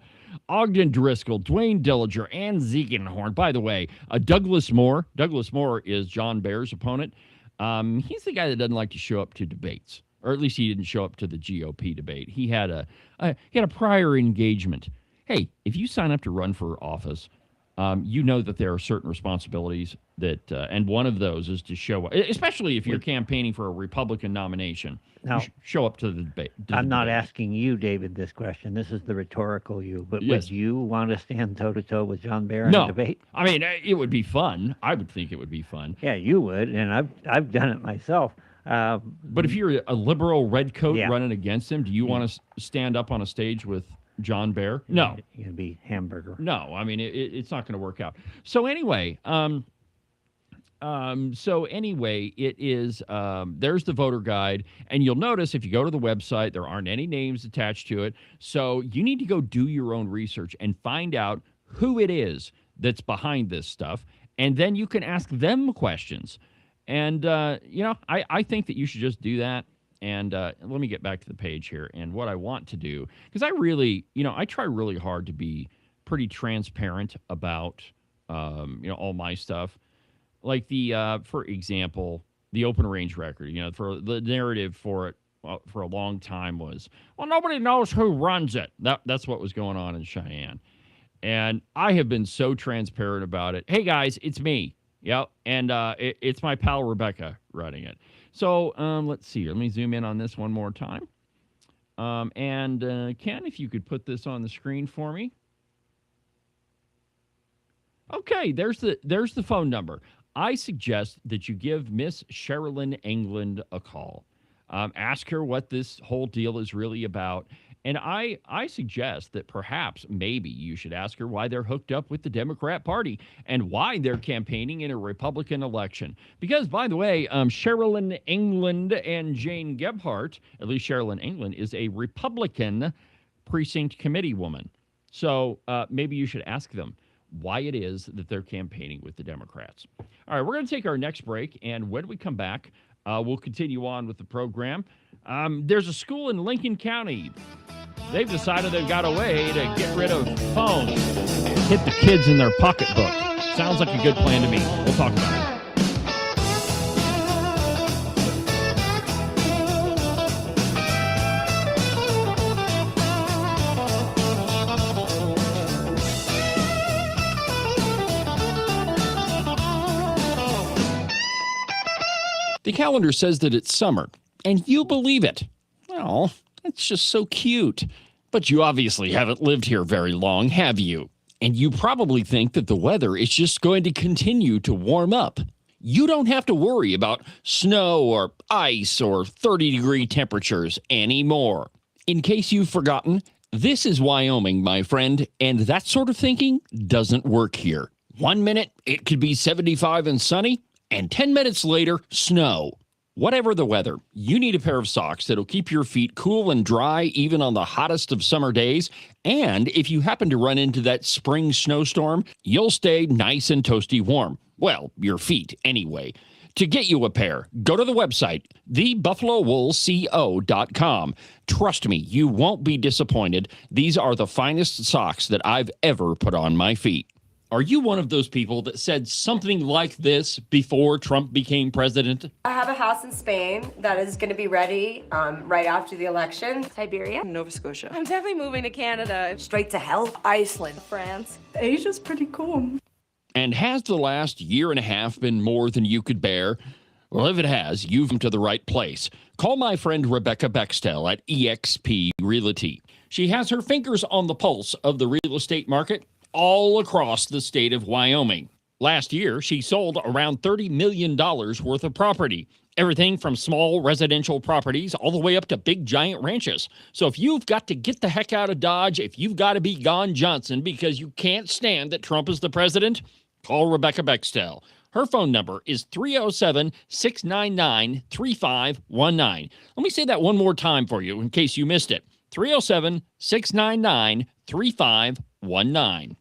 Ogden Driscoll, Dwayne Dillinger, and Ziegenhorn. By the way, Douglas Moore. Douglas Moore is John Bayer's opponent. He's the guy that doesn't like to show up to debates, or at least he didn't show up to the GOP debate. He had a prior engagement. Hey, if you sign up to run for office, you know that there are certain responsibilities that, and one of those is to show up, especially if you're campaigning for a Republican nomination. Now, show up to the debate. I'm not asking you, David, this question. This is the rhetorical you. But Yes. would you want to stand toe-to-toe with John Baer in a debate? I mean, it would be fun. I would think it would be fun. Yeah, you would, and I've done it myself. But if you're a liberal redcoat Yeah. running against him, do you want to stand up on a stage with John Baer? No. You're gonna be hamburger. No, I mean, it's not going to work out. So anyway, it is, there's the voter guide, and you'll notice if you go to the website, there aren't any names attached to it. So you need to go do your own research and find out who it is that's behind this stuff, and then you can ask them questions. And, I think that you should just do that. And let me get back to the page here. And what I want to do, because I really, I try really hard to be pretty transparent about, all my stuff. Like for example, the open range record, for the narrative for it for a long time was, well, nobody knows who runs it. That's what was going on in Cheyenne. And I have been so transparent about it. Hey, guys, it's me. Yep. And it's my pal Rebecca running it. So let's see. Let me zoom in on this one more time. And Ken, if you could put this on the screen for me. Okay, there's the phone number. I suggest that you give Miss Sherilyn England a call. Ask her what this whole deal is really about. And I suggest that perhaps maybe you should ask her why they're hooked up with the Democrat Party and why they're campaigning in a Republican election. Because, by the way, Sherilyn England and Jane Gebhardt, at least Sherilyn England, is a Republican precinct committee woman. So maybe you should ask them why it is that they're campaigning with the Democrats. All right, we're going to take our next break, and when we come back, we'll continue on with the program. There's a school in Lincoln County. They've decided they've got a way to get rid of phones. Hit the kids in their pocketbook. Sounds like a good plan to me. We'll talk about it. The calendar says that it's summer, and you believe it. Oh, that's just so cute. But you obviously haven't lived here very long, have you? And you probably think that the weather is just going to continue to warm up. You don't have to worry about snow or ice or 30-degree temperatures anymore. In case you've forgotten, this is Wyoming, my friend, and that sort of thinking doesn't work here. 1 minute, it could be 75 and sunny, and 10 minutes later, snow. Whatever the weather, you need a pair of socks that'll keep your feet cool and dry even on the hottest of summer days. And if you happen to run into that spring snowstorm, you'll stay nice and toasty warm. Well, your feet anyway. To get you a pair, go to the website, thebuffalowoolco.com. Trust me, you won't be disappointed. These are the finest socks that I've ever put on my feet. Are you one of those people that said something like this before Trump became president? I have a house in Spain that is going to be ready right after the election. Siberia. Nova Scotia. I'm definitely moving to Canada. Straight to hell. Iceland. France. Asia's pretty cool. And has the last year and a half been more than you could bear? Well, if it has, you've come to the right place. Call my friend Rebecca Bextel at eXp Realty. She has her fingers on the pulse of the real estate market all across the state of Wyoming. Last year, she sold around $30 million worth of property. Everything from small residential properties all the way up to big giant ranches. So if you've got to get the heck out of Dodge, if you've got to be gone Johnson because you can't stand that Trump is the president, call Rebecca Bextel. Her phone number is 307-699-3519. Let me say that one more time for you in case you missed it. 307-699-3519.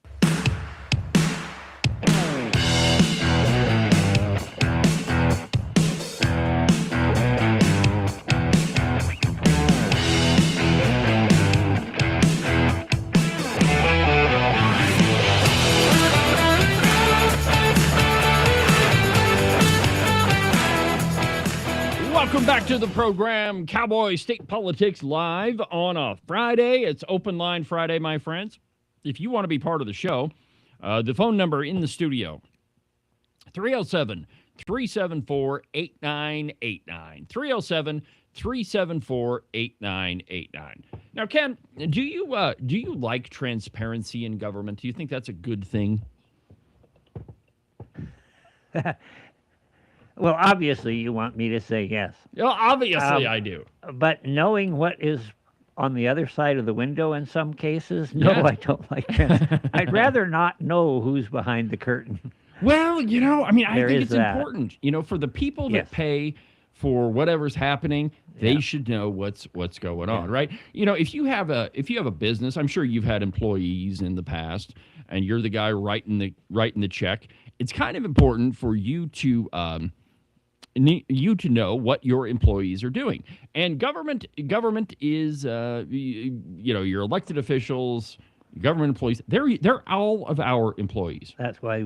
Welcome back to the program, Cowboy State Politics Live on a Friday. It's Open Line Friday, my friends. If you want to be part of the show, the phone number in the studio, 307-374-8989. 307-374-8989. Now, Ken, do you like transparency in government? Do you think that's a good thing? Well, obviously, you want me to say yes. Well, obviously, I do. But knowing what is on the other side of the window in some cases, no, Yeah. I don't like I'd rather not know who's behind the curtain. Well, I There think is it's that. important. For the people Yes. that pay for whatever's happening, they Yeah. should know what's going on, right? If you have a business, I'm sure you've had employees in the past, and you're the guy writing the check. It's kind of important for you to know what your employees are doing. And government is your elected officials, government employees. They're all of our employees. That's why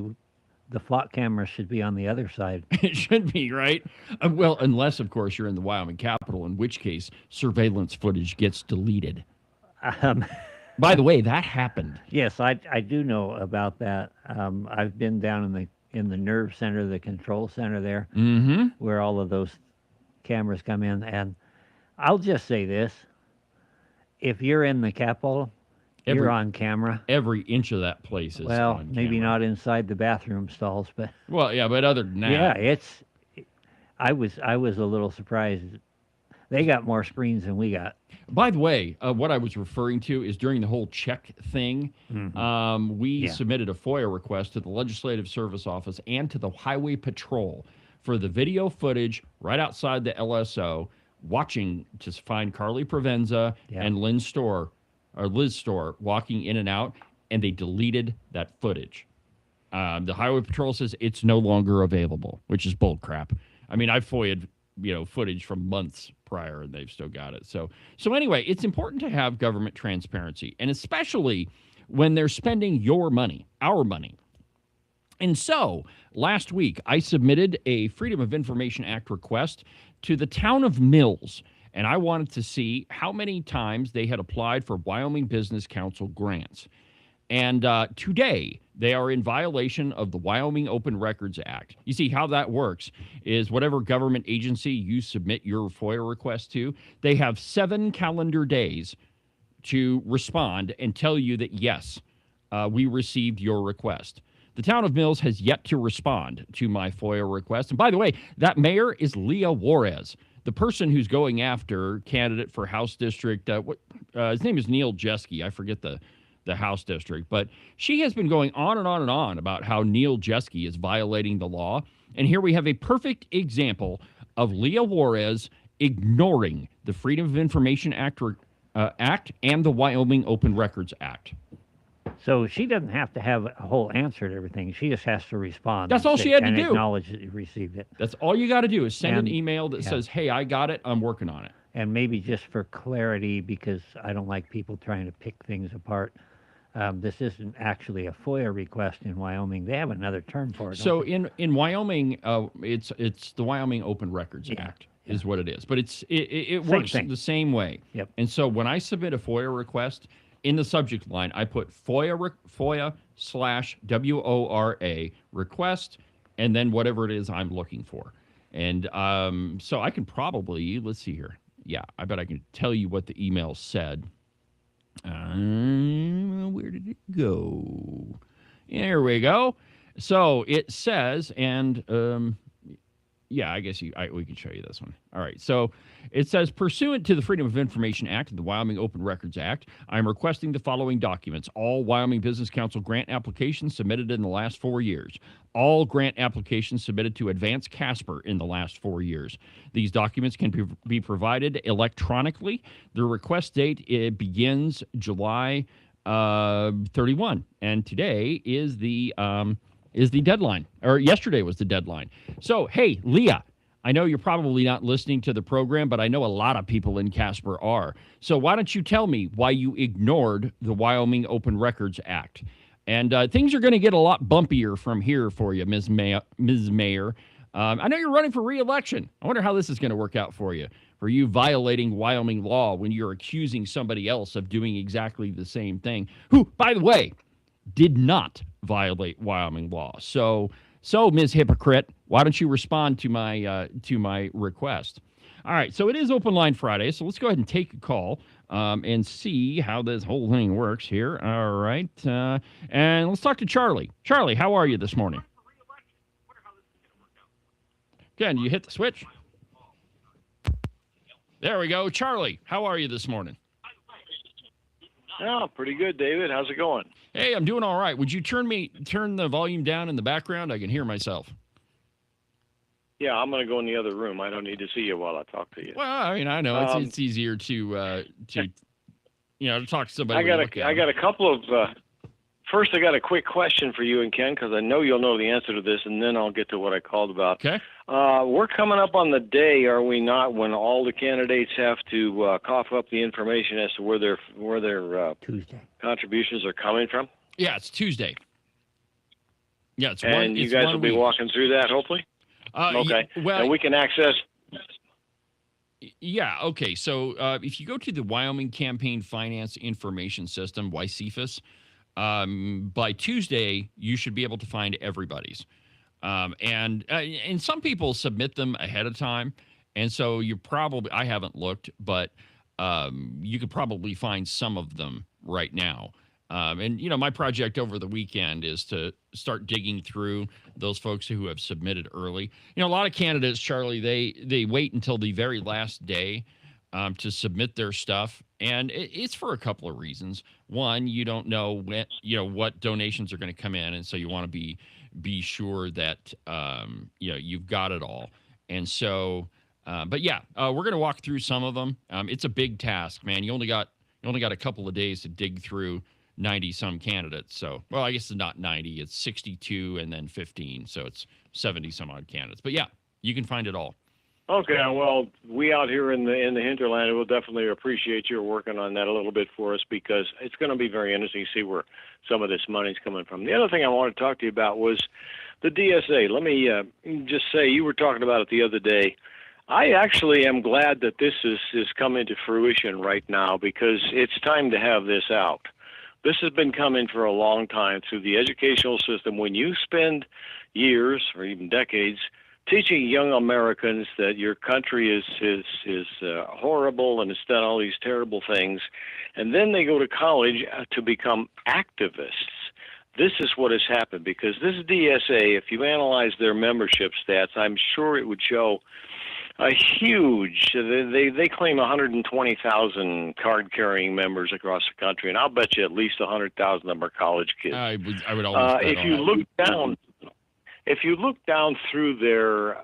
the flock cameras should be on the other side. It should be, right? Well, unless of course you're in the Wyoming Capitol, in which case surveillance footage gets deleted. By the way, that happened. Yes, I do know about that. I've been down in the nerve center, the control center there, where all of those cameras come in. And I'll just say this: if you're in the Capitol, you're on camera. Every inch of that place is on maybe camera. not inside the bathroom stalls, but Well, yeah, but other than that, yeah, I was a little surprised. They got more screens than we got. By the way, what I was referring to is during the whole check thing, we submitted a FOIA request to the Legislative Service Office and to the Highway Patrol for the video footage right outside the LSO, watching to find Carly Provenza and Liz Storr walking in and out, and they deleted that footage. The Highway Patrol says it's no longer available, which is bull crap. I mean, I FOIA'd footage from months prior, and they've still got it. So anyway, it's important to have government transparency, and especially when they're spending your money, our money. And so last week, I submitted a Freedom of Information Act request to the town of Mills, and I wanted to see how many times they had applied for Wyoming Business Council grants. And today, they are in violation of the Wyoming Open Records Act. You see, how that works is whatever government agency you submit your FOIA request to, they have 7 calendar days to respond and tell you that, yes, we received your request. The town of Mills has yet to respond to my FOIA request. And by the way, that mayor is Leah Juarez, the person who's going after candidate for House District. His name is Neil Jeske. I forget the House district, but she has been going on and on and on about how Neil Jeske is violating the law. And here we have a perfect example of Leah Juarez ignoring the Freedom of Information Act and the Wyoming Open Records Act. So she doesn't have to have a whole answer to everything. She just has to respond. That's and all say- she had to and do. acknowledge that you received it. That's all you got to do is send an And- email that yeah. says, "Hey, I got it. I'm working on it." And maybe just for clarity, because I don't like people trying to pick things apart, this isn't actually a FOIA request in Wyoming. They have another term for it. So don't they? in Wyoming, it's the Wyoming Open Records Yeah, Act is what it is, but it Same works thing. the same way. Yep. And so when I submit a FOIA request, in the subject line, I put FOIA/WORA request, and then whatever it is I'm looking for. And so I can probably, let's see here. Yeah, I bet I can tell you what the email said. Where did it go? There we go. So it says, and yeah, I guess we can show you this one. All right. So it says, pursuant to the Freedom of Information Act and the Wyoming Open Records Act, I'm requesting the following documents. All Wyoming Business Council grant applications submitted in the last 4 years. All grant applications submitted to Advance Casper in the last 4 years. These documents can be provided electronically. The request date begins July 31, and today is the deadline, or yesterday was the deadline. So, hey, Leah, I know you're probably not listening to the program, but I know a lot of people in Casper are. So why don't you tell me why you ignored the Wyoming Open Records Act? And things are going to get a lot bumpier from here for you, Ms. Mayor. I know you're running for re-election. I wonder how this is going to work out for you violating Wyoming law when you're accusing somebody else of doing exactly the same thing, who, by the way, did not violate Wyoming law. So Ms. Hypocrite, why don't you respond to my request? All right, so it is Open Line Friday, so let's go ahead and take a call and see how this whole thing works here. All right, and let's talk to Charlie. Charlie, how are you this morning? Again, you hit the switch. There we go. Charlie, how are you this morning? Oh, pretty good, David. How's it going? Hey, I'm doing all right. Would you turn the volume down in the background? I can hear myself. Yeah, I'm going to go in the other room. I don't need to see you while I talk to you. Well, I mean, I know it's easier to talk to somebody. I got a couple of. First, I got a quick question for you and Ken, because I know you'll know the answer to this, and then I'll get to what I called about. Okay. We're coming up on the day, are we not, when all the candidates have to cough up the information as to where their Tuesday contributions are coming from? Yeah, it's Tuesday. Yeah, it's and you guys will be walking through that, hopefully. Okay. Well, and we can access. Yeah. Okay. So if you go to the Wyoming Campaign Finance Information System, YCFIS, by Tuesday you should be able to find everybody's. And some people submit them ahead of time, and so I haven't looked, but you could probably find some of them right now. And my project over the weekend is to start digging through those folks who have submitted early. A lot of candidates, Charlie, they wait until the very last day to submit their stuff, and it's for a couple of reasons. One, you don't know when, what donations are going to come in, and so you want to be sure that you've got it all. And so, but yeah, we're going to walk through some of them. It's a big task, man. You only got a couple of days to dig through 90 some candidates. So, well, I guess it's not 90, it's 62 and then 15. So it's 70 some odd candidates. But yeah, you can find it all. Okay, well, we out here in the hinterland will definitely appreciate your working on that a little bit for us, because it's going to be very interesting to see where some of this money's coming from. The other thing I wanted to talk to you about was the DSA. Let me just say, you were talking about it the other day. I actually am glad that this is coming to fruition right now, because it's time to have this out. This has been coming for a long time through the educational system. When you spend years or even decades teaching young Americans that your country is horrible and it's done all these terrible things, and then they go to college to become activists, this is what has happened. Because this DSA, if you analyze their membership stats, I'm sure it would show a huge, they claim 120,000 card-carrying members across the country, and I'll bet you at least 100,000 of them are college kids. I would always bet if you on if you look down through their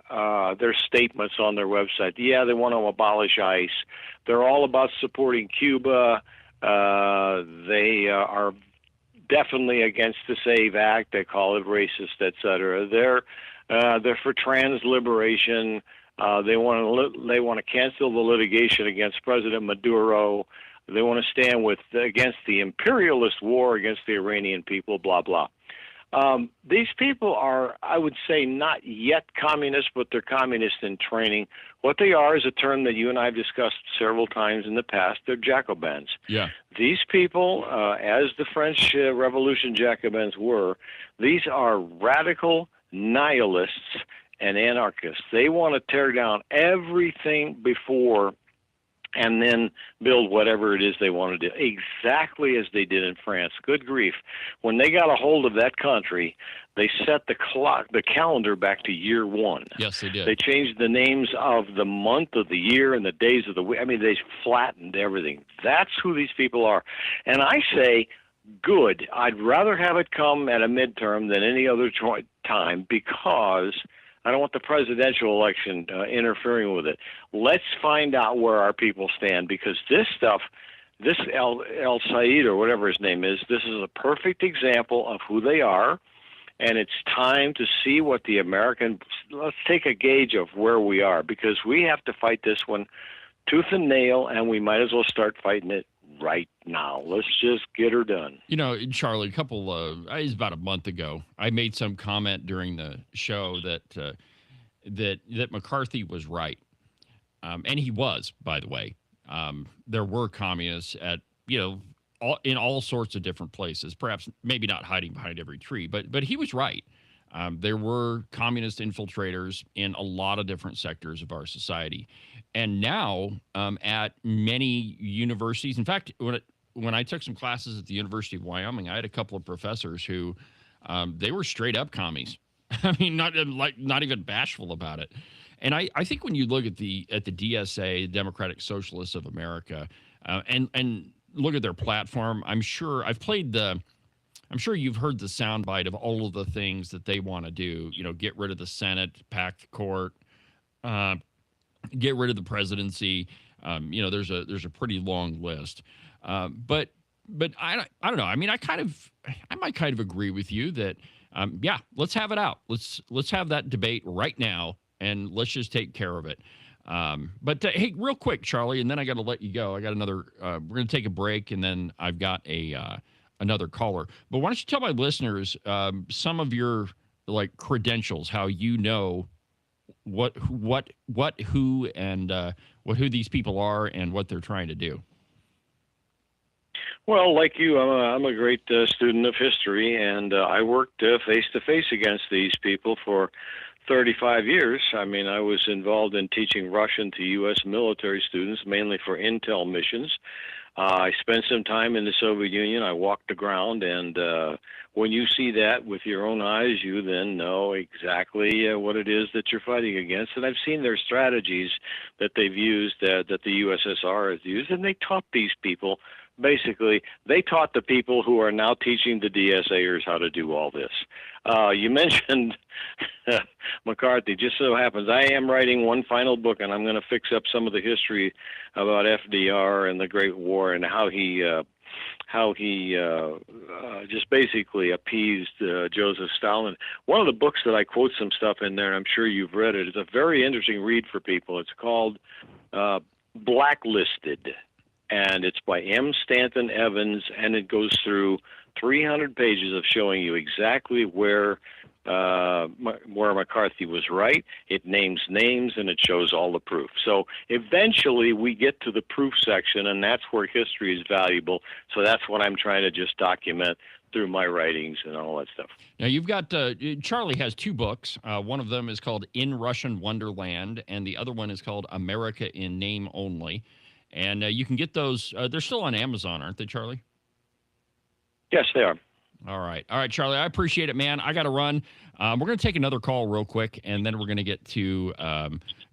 statements on their website, yeah, they want to abolish ICE. They're all about supporting Cuba. They are definitely against the SAVE Act. They call it racist, etc. They're for trans liberation. They want to cancel the litigation against President Maduro. They want to stand against the imperialist war against the Iranian people. Blah blah. These people are, I would say, not yet communist, but they're communist in training. What they are is a term that you and I have discussed several times in the past. They're Jacobins. Yeah. These people, as the French Revolution Jacobins were, these are radical nihilists and anarchists. They want to tear down everything before and then build whatever it is they want to do, exactly as they did in France. Good grief. When they got a hold of that country, they set the calendar back to year one. Yes, they did. They changed the names of the month of the year and the days of the week. I mean, they flattened everything. That's who these people are. And I say, good. I'd rather have it come at a midterm than any other time, because I don't want the presidential election interfering with it. Let's find out where our people stand, because this stuff, this El Said or whatever his name is, this is a perfect example of who they are, and it's time to see what the let's take a gauge of where we are, because we have to fight this one tooth and nail, and we might as well start fighting it right now. Let's just get her done. You know, Charlie, it was about a month ago, I made some comment during the show that McCarthy was right. And he was, by the way. There were communists at, in all sorts of different places, perhaps maybe not hiding behind every tree, but he was right. There were communist infiltrators in a lot of different sectors of our society. And now at many universities, in fact, when I took some classes at the University of Wyoming, I had a couple of professors who they were straight up commies. I mean, not even bashful about it. And I think when you look at the DSA, Democratic Socialists of America, and look at their platform, I'm sure you've heard the soundbite of all of the things that they want to do. Get rid of the Senate, pack the court, get rid of the presidency. There's a pretty long list. But I don't know. I mean, I might kind of agree with you that, let's have it out. Let's have that debate right now, and let's just take care of it. But hey, real quick, Charlie, and then I got to let you go. I got another. We're going to take a break, and then I've got another caller. But why don't you tell my listeners some of your credentials, how you know what who these people are and what they're trying to do. Well, like you, I'm a great student of history, and I worked face-to-face against these people for 35 years. I mean, I was involved in teaching Russian to U.S. military students, mainly for intel missions. I spent some time in the Soviet Union. I walked the ground, and when you see that with your own eyes, you then know exactly what it is that you're fighting against. And I've seen their strategies that they've used, that the USSR has used, and they taught these people. Basically, they taught the people who are now teaching the DSAers how to do all this. You mentioned McCarthy. Just so happens I am writing one final book, and I'm going to fix up some of the history about FDR and the Great War and how he just basically appeased Joseph Stalin. One of the books that I quote some stuff in there, and I'm sure you've read it, it's a very interesting read for people. It's called Blacklisted. And it's by M. Stanton Evans, and it goes through 300 pages of showing you exactly where McCarthy was right. It names names, and it shows all the proof. So eventually we get to the proof section, and that's where history is valuable. So that's what I'm trying to just document through my writings and all that stuff. Now, you've got Charlie has two books. One of them is called In Russian Wonderland, and the other one is called America in Name Only. And you can get those. They're still on Amazon, aren't they, Charlie? Yes, they are. All right, Charlie. I appreciate it, man. I got to run. We're going to take another call real quick, and then we're going to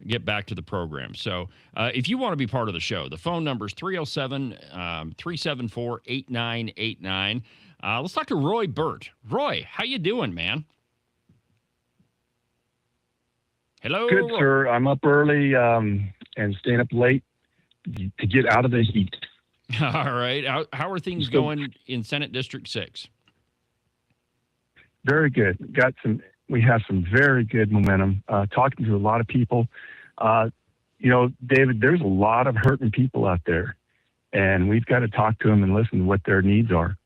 get back to the program. So if you want to be part of the show, the phone number is 307-374-8989. Let's talk to Roy Burt. Roy, how you doing, man? Hello. Good, sir. I'm up early and staying up late to get out of the heat. All right. How are things going in Senate District 6? Very good. We have some very good momentum. Talking to a lot of people. David, there's a lot of hurting people out there, and we've got to talk to them and listen to what their needs are.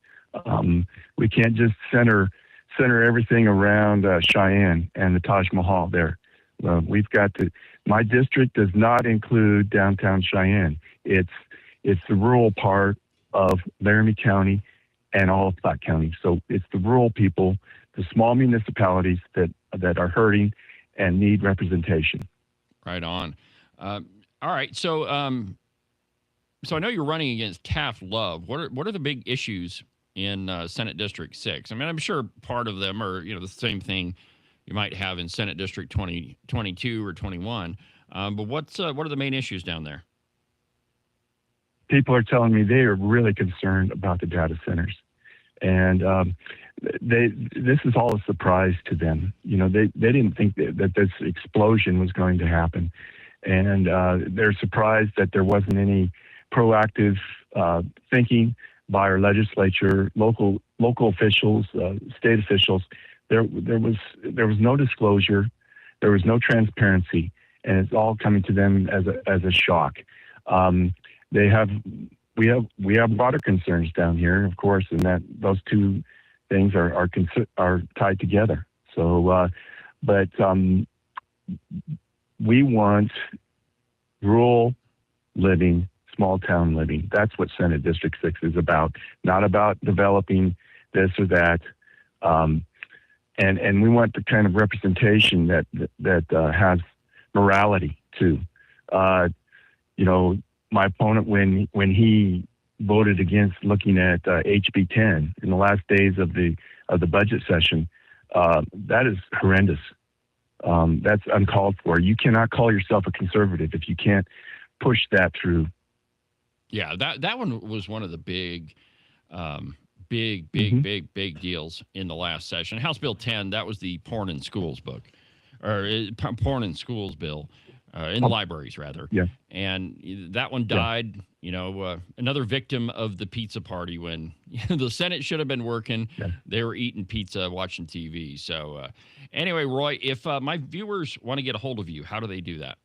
We can't just center everything around Cheyenne and the Taj Mahal there. We've got to. My district does not include downtown Cheyenne. It's the rural part of Laramie County and all of Platte County. So it's the rural people, the small municipalities that are hurting and need representation. Right on. All right. So I know you're running against Taft Love. What are the big issues in Senate District 6? I mean, I'm sure part of them are, the same thing you might have in Senate District 22 or 21. But what are the main issues down there? People are telling me they are really concerned about the data centers. And this is all a surprise to them. They didn't think that this explosion was going to happen. And they're surprised that there wasn't any proactive thinking by our legislature, local officials, state officials. There was no disclosure, there was no transparency, and it's all coming to them as a shock. We have water concerns down here, of course, and that those two things are tied together. So, but we want rural living, small town living. That's what Senate District 6 is about. Not about developing this or that. And we want the kind of representation that has morality too. My opponent, when he voted against looking at HB 10 in the last days of the budget session, that is horrendous. That's uncalled for. You cannot call yourself a conservative if you can't push that through. Yeah, that one was one of the big deals in the last session. House Bill 10, that was the porn in schools book, or porn in schools bill, in libraries rather. Yeah. And that one died, another victim of the pizza party when the Senate should have been working. Yeah. They were eating pizza, watching TV. So anyway, Roy, if my viewers want to get a hold of you, how do they do that?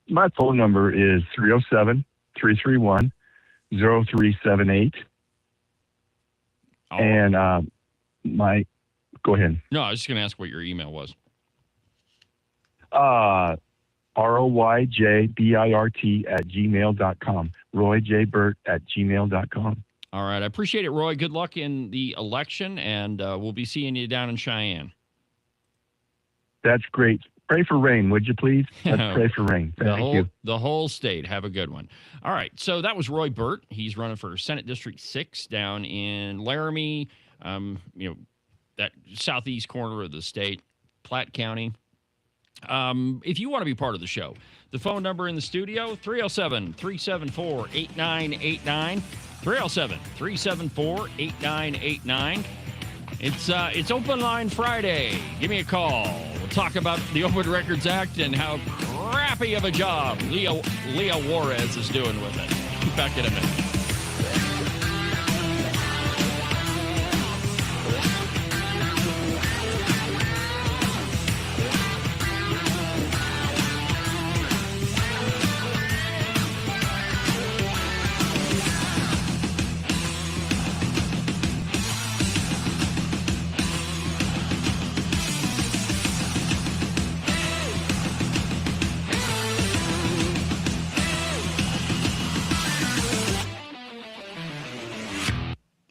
My phone number is 307-331-0378. And go ahead. No, I was just going to ask what your email was. ROYJBIRT@gmail.com. RoyJBirt@gmail.com. All right. I appreciate it, Roy. Good luck in the election, and we'll be seeing you down in Cheyenne. That's great. Pray for rain, would you please? Let's pray for rain. Thank you. The whole state. Have a good one. All right. So that was Roy Burt. He's running for Senate District 6 down in Laramie, that southeast corner of the state, Platte County. If you want to be part of the show, the phone number in the studio, 307-374-8989, 307-374-8989. It's Open Line Friday. Give me a call. We'll talk about the Open Records Act and how crappy of a job Leo Juarez is doing with it. Back in a minute.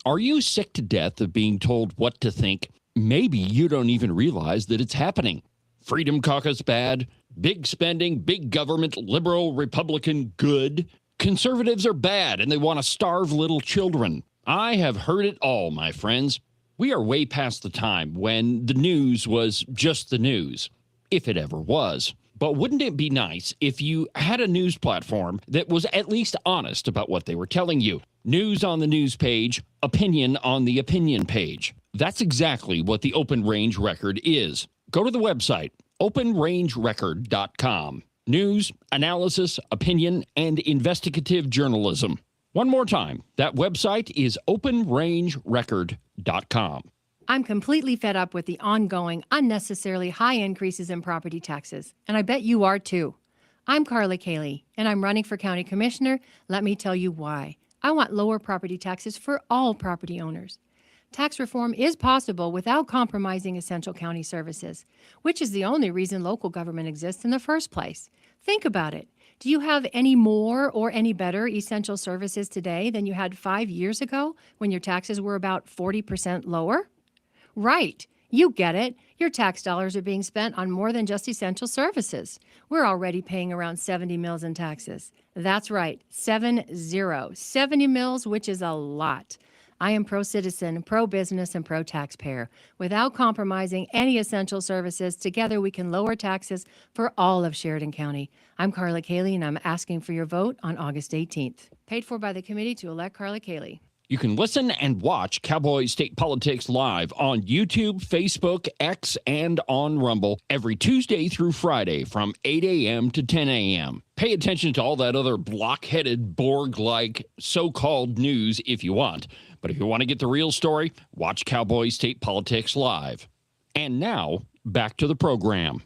Are you sick to death of being told what to think? Maybe you don't even realize that it's happening. Freedom Caucus bad, big spending, big government, liberal, Republican good. Conservatives are bad and they want to starve little children. I have heard it all, my friends. We are way past the time when the news was just the news, if it ever was. But wouldn't it be nice if you had a news platform that was at least honest about what they were telling you? News on the news page, opinion on the opinion page. That's exactly what the Open Range Record is. Go to the website, openrangerecord.com. News, analysis, opinion, and investigative journalism. One more time, that website is openrangerecord.com. I'm completely fed up with the ongoing, unnecessarily high increases in property taxes, and I bet you are too. I'm Carla Cayley, and I'm running for county commissioner. Let me tell you why. I want lower property taxes for all property owners. Tax reform is possible without compromising essential county services, which is the only reason local government exists in the first place. Think about it. Do you have any more or any better essential services today than you had 5 years ago when your taxes were about 40% lower? Right. You get it. Your tax dollars are being spent on more than just essential services. We're already paying around 70 mils in taxes. That's right, 70 mils, which is a lot. I am pro-citizen, pro-business, and pro-taxpayer. Without compromising any essential services, together we can lower taxes for all of Sheridan County. I'm Carla Cayley, and I'm asking for your vote on August 18th. Paid for by the committee to elect Carla Cayley. You can listen and watch Cowboy State Politics live on YouTube, Facebook, X, and on Rumble every Tuesday through Friday from 8 a.m. to 10 a.m. Pay attention to all that other block-headed, Borg-like so-called news if you want. But if you want to get the real story, watch Cowboy State Politics live. And now, back to the program.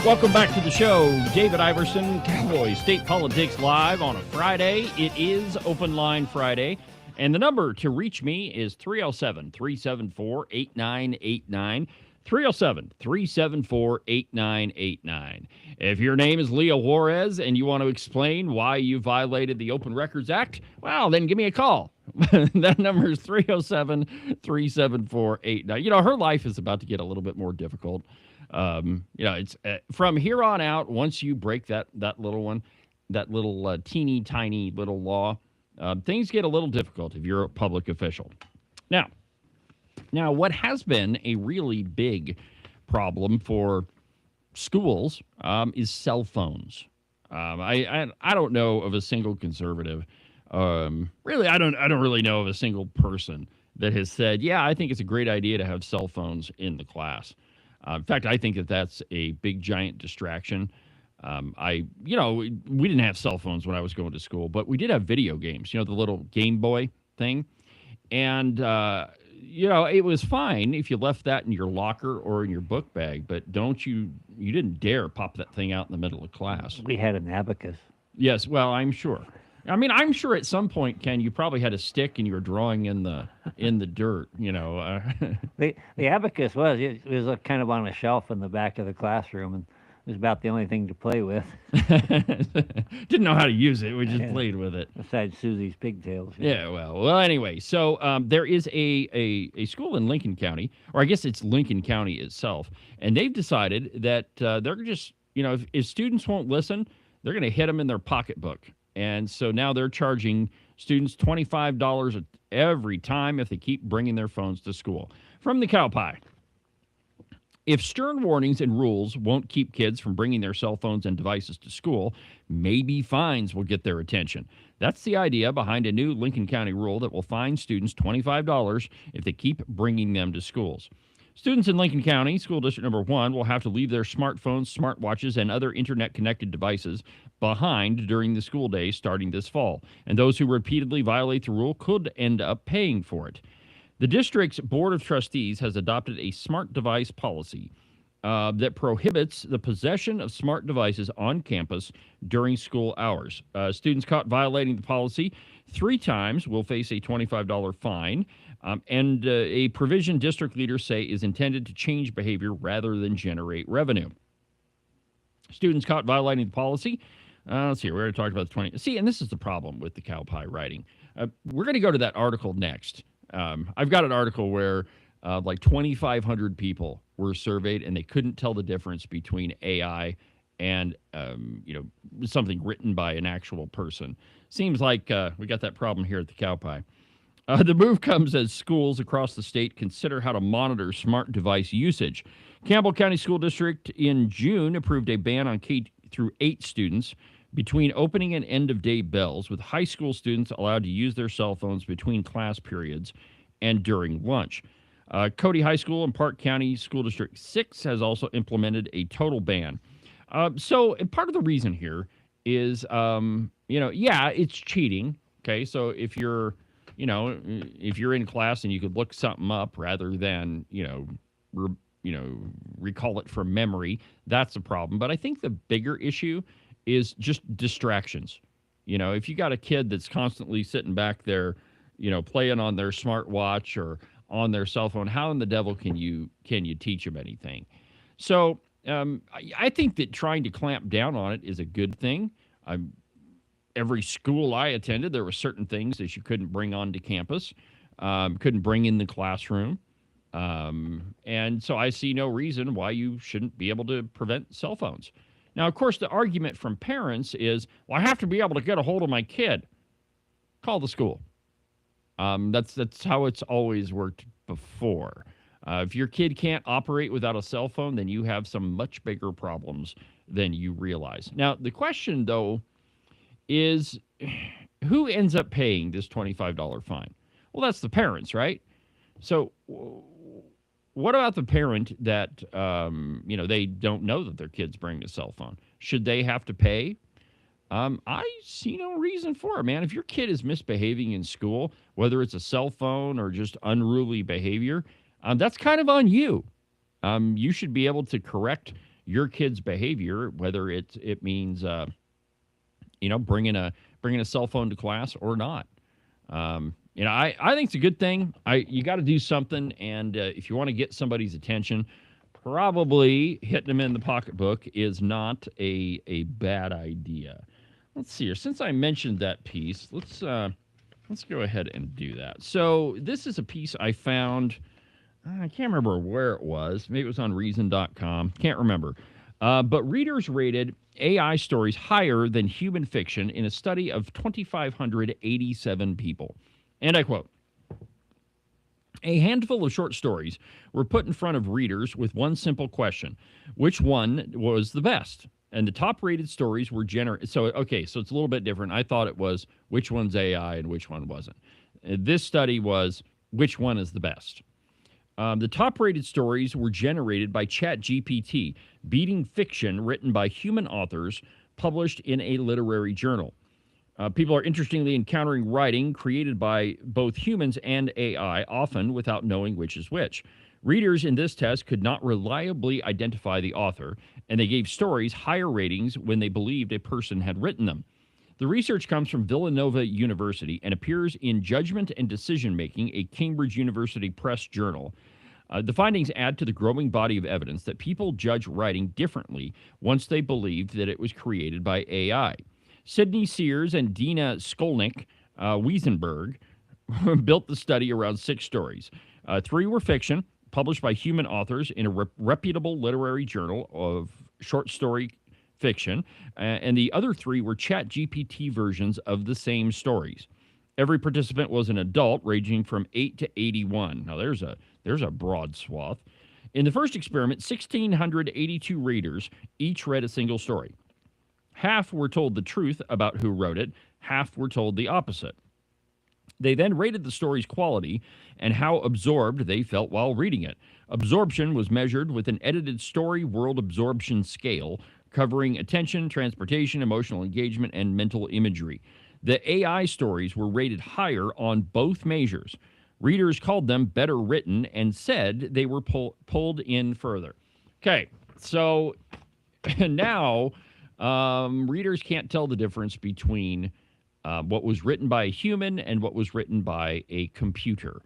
Welcome back to the show. David Iverson, Cowboy State Politics Live on a Friday. It is Open Line Friday. And the number to reach me is 307-374-8989. 307-374-8989. If your name is Leo Juarez and you want to explain why you violated the Open Records Act, well, then give me a call. That number is 307-374-8989. You know, her life is about to get a little bit more difficult. It's from here on out, once you break that little one, that little teeny tiny little law, things get a little difficult if you're a public official. Now, what has been a really big problem for schools is cell phones. I don't know of a single conservative. Really, I don't really know of a single person that has said, yeah, I think it's a great idea to have cell phones in the class. In fact, I think that that's a big, giant distraction. We didn't have cell phones when I was going to school, but we did have video games, the little Game Boy thing. And, it was fine if you left that in your locker or in your book bag, but you didn't dare pop that thing out in the middle of class. We had an abacus. Yes, well, I'm sure. I mean, I'm sure at some point, Ken, you probably had a stick and you were drawing in the dirt, The abacus was kind of on a shelf in the back of the classroom, and it was about the only thing to play with. Didn't know how to use it. We just played with it. Besides Susie's pigtails. Yeah, well, anyway, so there is a school in Lincoln County, or I guess it's Lincoln County itself, and they've decided that they're just, if students won't listen, they're going to hit them in their pocketbook. And so now they're charging students $25 every time if they keep bringing their phones to school. From the Cow Pie. If stern warnings and rules won't keep kids from bringing their cell phones and devices to school, maybe fines will get their attention. That's the idea behind a new Lincoln County rule that will fine students $25 if they keep bringing them to schools. Students in Lincoln County, School District Number 1, will have to leave their smartphones, smartwatches, and other internet-connected devices behind during the school day starting this fall. And those who repeatedly violate the rule could end up paying for it. The district's Board of Trustees has adopted a smart device policy that prohibits the possession of smart devices on campus during school hours. Students caught violating the policy 3 times will face a $25 fine. And a provision district leaders say is intended to change behavior rather than generate revenue. Students caught violating the policy. Let's see, we already talked about the 20. See, and this is the problem with the Cow Pie writing. We're going to go to that article next. I've got an article where like 2,500 people were surveyed, and they couldn't tell the difference between AI and something written by an actual person. Seems like we got that problem here at the Cow Pie. The move comes as schools across the state consider how to monitor smart device usage. Campbell County School District in June approved a ban on K-12 through 8 students between opening and end of day bells, with high school students allowed to use their cell phones between class periods and during lunch. Cody High School in Park County School District 6 has also implemented a total ban. So part of the reason here is, it's cheating. Okay, so if you're in class and you could look something up rather than, recall it from memory, that's a problem. But I think the bigger issue is just distractions. If you got a kid that's constantly sitting back there, playing on their smartwatch or on their cell phone, how in the devil can you teach them anything? So I think that trying to clamp down on it is a good thing. Every school I attended, there were certain things that you couldn't bring onto campus, couldn't bring in the classroom. And so I see no reason why you shouldn't be able to prevent cell phones. Now, of course, the argument from parents is, well, I have to be able to get a hold of my kid. Call the school. That's how it's always worked before. If your kid can't operate without a cell phone, then you have some much bigger problems than you realize. Now, the question, though, is who ends up paying this $25 fine? Well, that's the parents, right? So what about the parent that, they don't know that their kid's bringing a cell phone? Should they have to pay? I see no reason for it, man. If your kid is misbehaving in school, whether it's a cell phone or just unruly behavior, that's kind of on you. You should be able to correct your kid's behavior, whether it means bringing a cell phone to class or not. I think it's a good thing. You got to do something, and if you want to get somebody's attention, probably hitting them in the pocketbook is not a bad idea. Let's see here. Since I mentioned that piece, let's go ahead and do that. So this is a piece I found. I can't remember where it was. Maybe it was on Reason.com. Can't remember. But readers rated AI stories higher than human fiction in a study of 2,587 people. And I quote, "A handful of short stories were put in front of readers with one simple question: which one was the best? And the top-rated stories were So it's a little bit different. I thought it was which one's AI and which one wasn't. This study was which one is the best. The top-rated stories were generated by ChatGPT, beating fiction written by human authors published in a literary journal. People are interestingly encountering writing created by both humans and AI, often without knowing which is which. Readers in this test could not reliably identify the author, and they gave stories higher ratings when they believed a person had written them. The research comes from Villanova University and appears in Judgment and Decision Making, a Cambridge University Press journal. The findings add to the growing body of evidence that people judge writing differently once they believed that it was created by AI. Sydney Sears and Dina Skolnick Wiesenberg built the study around 6 stories. 3 were fiction, published by human authors in a reputable literary journal of short story fiction, and the other 3 were ChatGPT versions of the same stories. Every participant was an adult ranging from 8 to 81. Now, there's a broad swath. In the first experiment, 1,682 readers each read a single story. Half were told the truth about who wrote it, half were told the opposite. They then rated the story's quality and how absorbed they felt while reading it. Absorption was measured with an edited story world absorption scale covering attention, transportation, emotional engagement, and mental imagery. The AI stories were rated higher on both measures. Readers called them better written and said they were pulled in further. Okay, so now readers can't tell the difference between what was written by a human and what was written by a computer.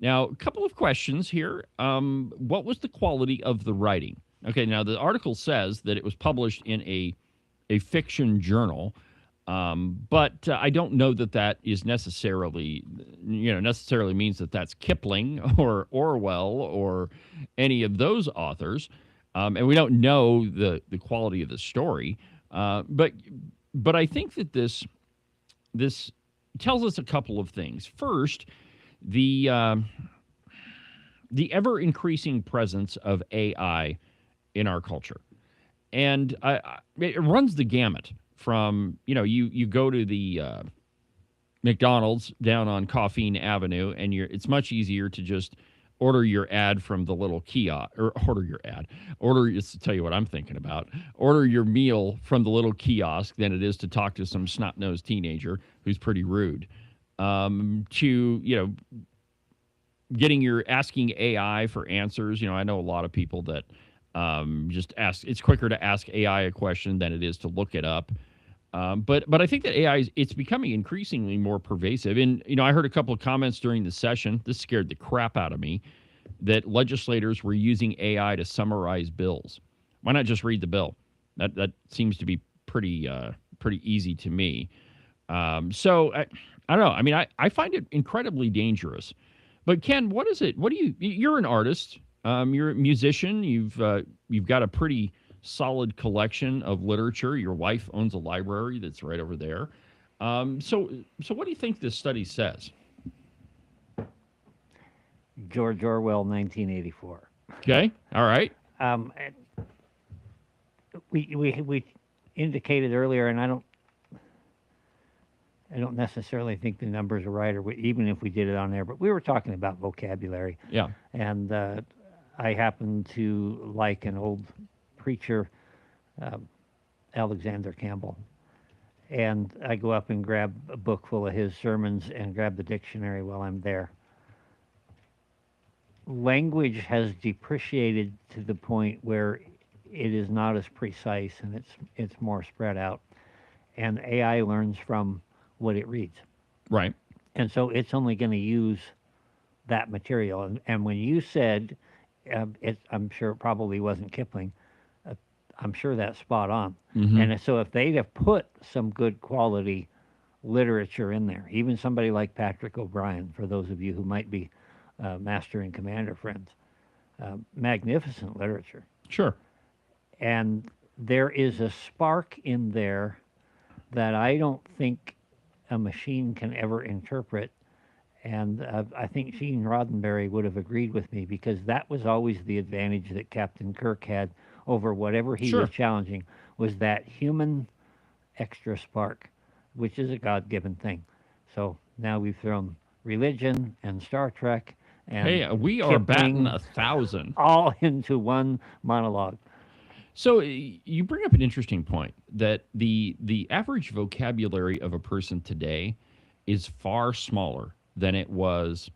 Now, a couple of questions here. What was the quality of the writing? Okay, now the article says that it was published in a fiction journal, but I don't know that is necessarily means that that's Kipling or Orwell or any of those authors, and we don't know the quality of the story. But I think that this tells us a couple of things. First, the ever increasing presence of AI in our culture. and it runs the gamut from, you go to the McDonald's down on Coffeen Avenue, and it's much easier to just order your ad from the little kiosk, or just to tell you what I'm thinking about, order your meal from the little kiosk than it is to talk to some snot-nosed teenager who's pretty rude. To, asking AI for answers. I know a lot of people that just ask, it's quicker to ask AI a question than it is to look it up. But I think that AI it's becoming increasingly more pervasive. And, I heard a couple of comments during the session. This scared the crap out of me, that legislators were using AI to summarize bills. Why not just read the bill? That seems to be pretty easy to me. So I don't know. I mean, I find it incredibly dangerous. But Ken, what is it? You're an artist. You're a musician. You've got a pretty solid collection of literature. Your wife owns a library that's right over there. So what do you think this study says? George Orwell, 1984. Okay. All right. We indicated earlier, and I don't necessarily think the numbers are right, or even if we did it on there, but we were talking about vocabulary. Yeah. And I happen to like an old preacher, Alexander Campbell. And I go up and grab a book full of his sermons and grab the dictionary while I'm there. Language has depreciated to the point where it is not as precise, and it's more spread out. And AI learns from what it reads. Right. And so it's only going to use that material. And when you said, I'm sure it probably wasn't Kipling, I'm sure that's spot on. Mm-hmm. And so if they'd have put some good quality literature in there, even somebody like Patrick O'Brien, for those of you who might be Master and Commander friends, magnificent literature. Sure. And there is a spark in there that I don't think a machine can ever interpret. And I think Gene Roddenberry would have agreed with me, because that was always the advantage that Captain Kirk had over whatever he Sure. was challenging, was that human extra spark, which is a God-given thing. So now we've thrown religion and Star Trek and Hey, we are Kipling batting 1,000. all into one monologue. So you bring up an interesting point, that the average vocabulary of a person today is far smaller than it was,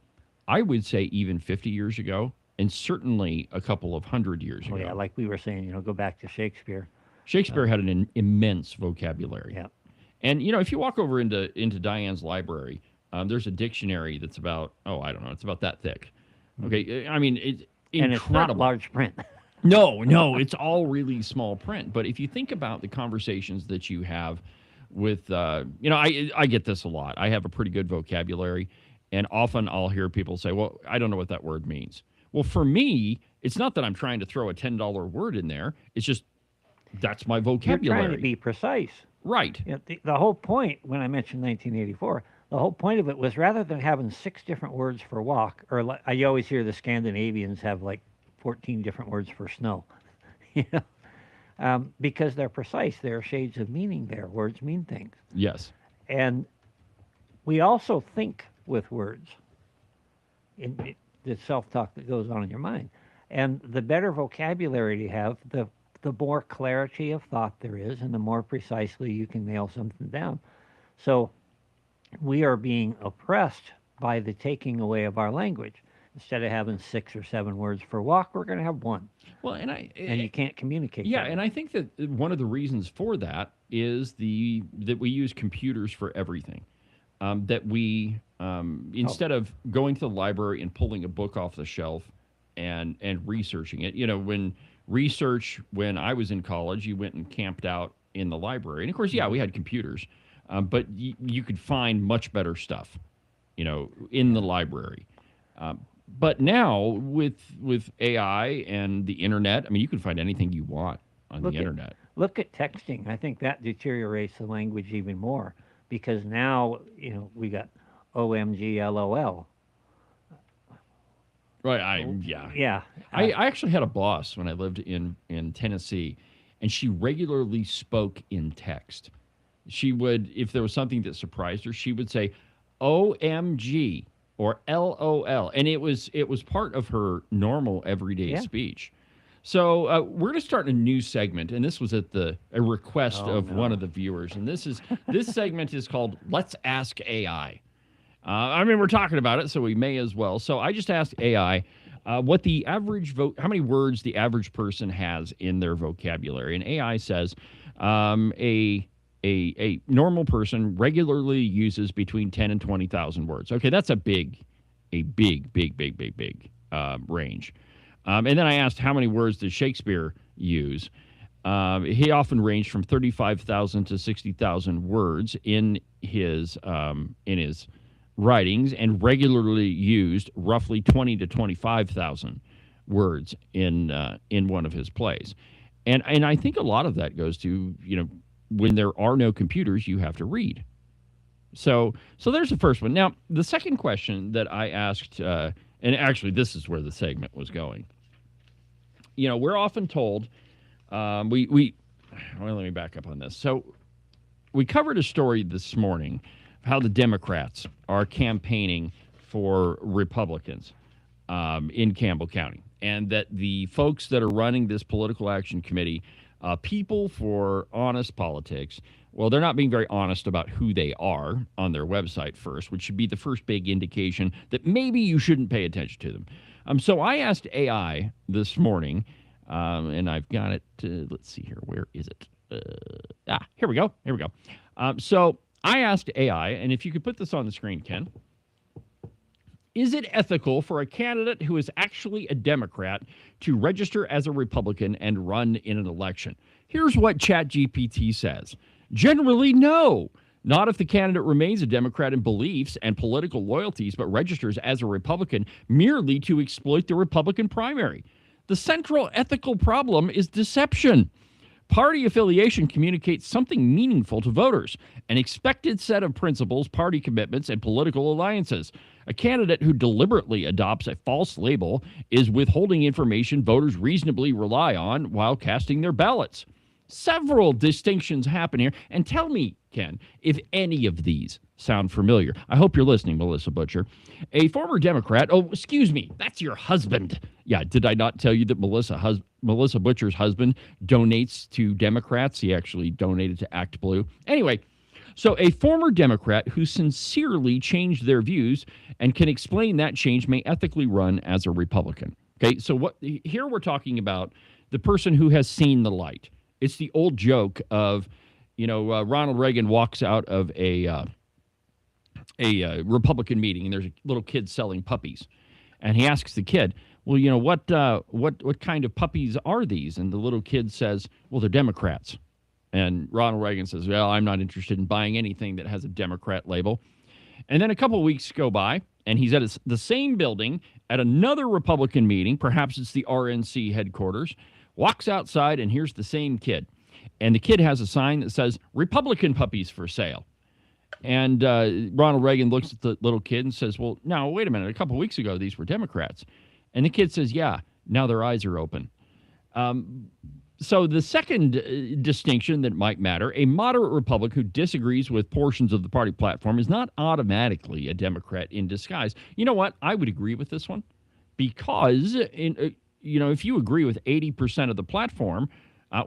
I would say, even 50 years ago, and certainly a couple of 100 years ago. Oh, yeah, like we were saying, go back to Shakespeare. Shakespeare had an immense vocabulary. Yeah. And, if you walk over into Diane's library, there's a dictionary that's about, it's about that thick. Okay, I mean, it's incredible. And it's not large print. No, it's all really small print. But if you think about the conversations that you have with, I get this a lot. I have a pretty good vocabulary, and often I'll hear people say, well, I don't know what that word means. Well, for me, it's not that I'm trying to throw a $10 word in there. It's just, that's my vocabulary. You're trying to be precise. Right. The whole point, when I mentioned 1984, the whole point of it was, rather than having 6 different words for walk, or I always hear the Scandinavians have like 14 different words for snow, because they're precise. There are shades of meaning there. Words mean things. Yes. And we also think with words, in the self-talk that goes on in your mind. And the better vocabulary you have, the more clarity of thought there is, and the more precisely you can nail something down. So we are being oppressed by the taking away of our language. Instead of having 6 or 7 words for walk, we're going to have 1. Well, and you can't communicate. Yeah, and I think that one of the reasons for that is that we use computers for everything. That we instead of going to the library and pulling a book off the shelf and researching it, when I was in college, you went and camped out in the library, and of course, yeah, we had computers, but you could find much better stuff, in the library. But now with AI and the internet, I mean, you can find anything you want on the internet. Look at texting. I think that deteriorates the language even more, because now, we got OMG, LOL. Right. Yeah. Yeah. I actually had a boss when I lived in Tennessee, and she regularly spoke in text. She would, if there was something that surprised her, she would say, OMG or LOL. And it was part of her normal everyday speech. So we're going to start a new segment, and this was at a request of one of the viewers. And this segment is called Let's Ask AI. I mean, we're talking about it, so we may as well. So I just asked AI what the average how many words the average person has in their vocabulary. And AI says a normal person regularly uses between 10 and 20,000 words. Okay, that's a big range. And then I asked how many words does Shakespeare use. He often ranged from 35,000 to 60,000 words in his writings, and regularly used roughly 20 to 25,000 words in one of his plays. And I think a lot of that goes to, when there are no computers, you have to read. So there's the first one. Now, the second question that I asked, and actually this is where the segment was going. We're often told, let me back up on this. So we covered a story this morning of how the Democrats are campaigning for Republicans in Campbell County, and that the folks that are running this political action committee, People for Honest Politics, well, they're not being very honest about who they are on their website first, which should be the first big indication that maybe you shouldn't pay attention to them. So I asked AI this morning, and I've got it. Let's see here. Where is it? Here we go. So I asked AI, and if you could put this on the screen, Ken. Is it ethical for a candidate who is actually a Democrat to register as a Republican and run in an election? Here's what ChatGPT says. Generally, no. Not if the candidate remains a Democrat in beliefs and political loyalties, but registers as a Republican merely to exploit the Republican primary. The central ethical problem is deception. Party affiliation communicates something meaningful to voters, an expected set of principles, party commitments, and political alliances. A candidate who deliberately adopts a false label is withholding information voters reasonably rely on while casting their ballots. Several distinctions happen here, and tell me, Ken, if any of these sound familiar. I hope you're listening, Melissa Butcher. A former Democrat, excuse me, that's your husband. Yeah, did I not tell you that Melissa Butcher's husband donates to Democrats? He actually donated to Act Blue. Anyway, so a former Democrat who sincerely changed their views and can explain that change may ethically run as a Republican. Okay, so here we're talking about the person who has seen the light. It's the old joke of, Ronald Reagan walks out of a Republican meeting, and there's a little kid selling puppies, and he asks the kid, well, what kind of puppies are these? And the little kid says, well, they're Democrats. And Ronald Reagan says, well, I'm not interested in buying anything that has a Democrat label. And then a couple of weeks go by, and he's at the same building at another Republican meeting, perhaps it's the RNC headquarters, walks outside, and here's the same kid. And the kid has a sign that says, Republican puppies for sale. And Ronald Reagan looks at the little kid and says, well, now, wait a minute. A couple of weeks ago, these were Democrats. And the kid says, yeah, now their eyes are open. So the second distinction that might matter, a moderate Republican who disagrees with portions of the party platform is not automatically a Democrat in disguise. You know what? I would agree with this one because, if you agree with 80% of the platform,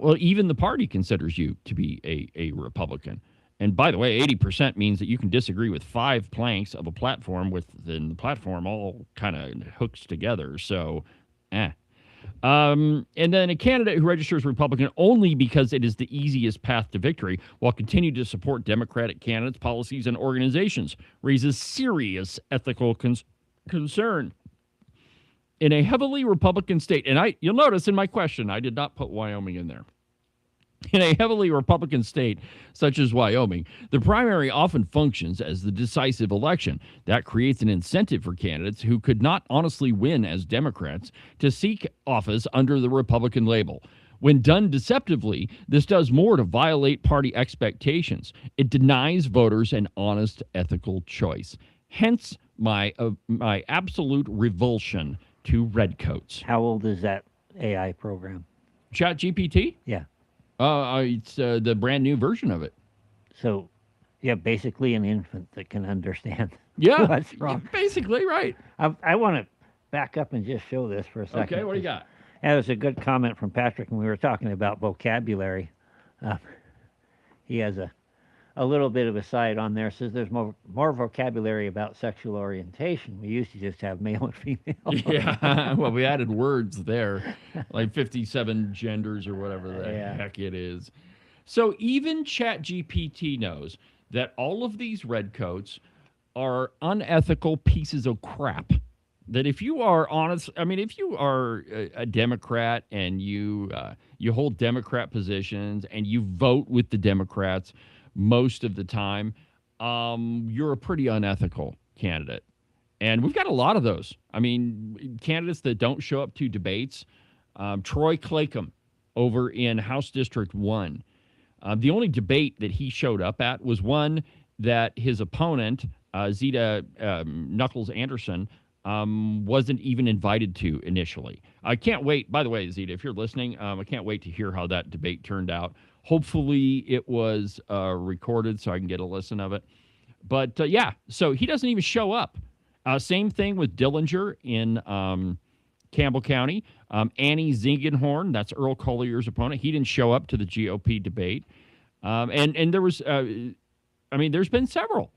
well, even the party considers you to be a Republican. And by the way, 80% means that you can disagree with 5 planks of a platform within the platform all kind of hooks together. So, And then a candidate who registers Republican only because it is the easiest path to victory while continuing to support Democratic candidates, policies, and organizations raises serious ethical concern. In a heavily Republican state, and you'll notice in my question, I did not put Wyoming in there. In a heavily Republican state such as Wyoming, the primary often functions as the decisive election. That creates an incentive for candidates who could not honestly win as Democrats to seek office under the Republican label. When done deceptively, this does more to violate party expectations. It denies voters an honest, ethical choice. Hence, my absolute revulsion to redcoats. How old is that AI program? ChatGPT? Yeah. It's the brand new version of it. So, yeah, basically an infant that can understand Yeah, what's wrong. basically, right. I want to back up and just show this for a second. Okay, what do you got? That was a good comment from Patrick when we were talking about vocabulary. He has a little bit of a side on there. Says there's more vocabulary about sexual orientation. We used to just have male and female. Yeah, well, we added words there, like 57 genders or whatever the heck it is. So even ChatGPT knows that all of these redcoats are unethical pieces of crap. That if you are honest, I mean, if you are a Democrat and you hold Democrat positions and you vote with the Democrats most of the time, you're a pretty unethical candidate. And we've got a lot of those. I mean, candidates that don't show up to debates. Troy Clacomb over in House District 1. The only debate that he showed up at was one that his opponent, Zeta Knuckles Anderson, wasn't even invited to initially. I can't wait. By the way, Zeta, if you're listening, I can't wait to hear how that debate turned out. Hopefully it was recorded so I can get a listen of it. But yeah, so he doesn't even show up. Same thing with Dillinger in Campbell County. Annie Zingenhorn, that's Earl Collier's opponent. He didn't show up to the GOP debate. And there was, there's been several.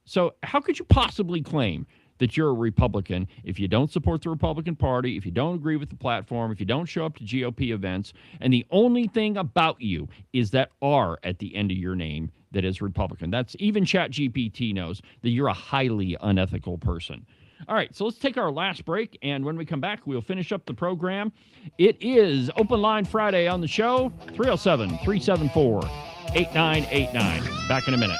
So how could you possibly claim that you're a Republican if you don't support the Republican Party, if you don't agree with the platform, if you don't show up to GOP events, and the only thing about you is that R at the end of your name that is Republican? That's even ChatGPT knows that you're a highly unethical person. All right, so let's take our last break, and when we come back, we'll finish up the program. It is Open Line Friday on the show, 307-374-8989. Back in a minute.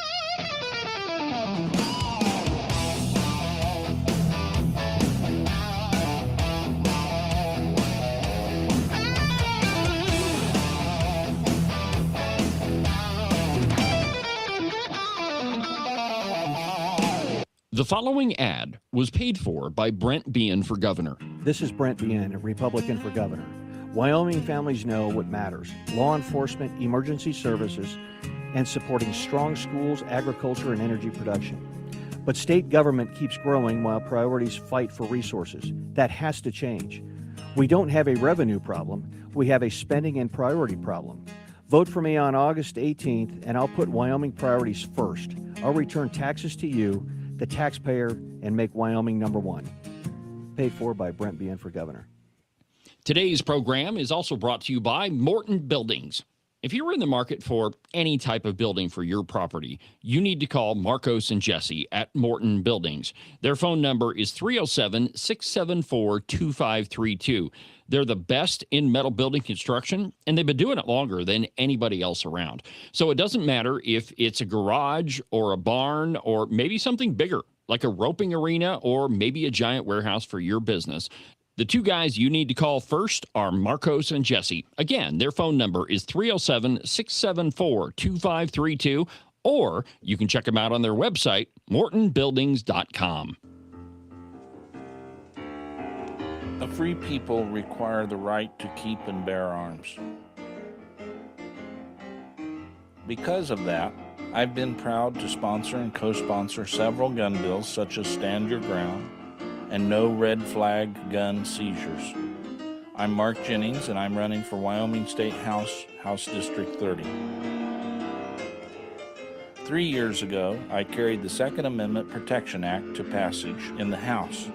The following ad was paid for by Brent Bean for governor. This is Brent Bean, a Republican for governor. Wyoming families know what matters: law enforcement, emergency services, and supporting strong schools, agriculture, and energy production. But state government keeps growing while priorities fight for resources. That has to change. We don't have a revenue problem. We have a spending and priority problem. Vote for me on August 18th, and I'll put Wyoming priorities first. I'll return taxes to you, the taxpayer, and make Wyoming number one. Paid for by Brent Bean for governor. Today's program is also brought to you by Morton Buildings. If you're in the market for any type of building for your property, you need to call Marcos and Jesse at Morton Buildings. Their phone number is 307-674-2532. They're the best in metal building construction, and they've been doing it longer than anybody else around. So it doesn't matter if it's a garage or a barn or maybe something bigger, like a roping arena or maybe a giant warehouse for your business. The two guys you need to call first are Marcos and Jesse. Again, their phone number is 307-674-2532, or you can check them out on their website, mortonbuildings.com. A free people require the right to keep and bear arms. Because of that, I've been proud to sponsor and co-sponsor several gun bills such as Stand Your Ground and No Red Flag Gun Seizures. I'm Mark Jennings, and I'm running for Wyoming State House District 30. 3 years ago, I carried the Second Amendment Protection Act to passage in the House.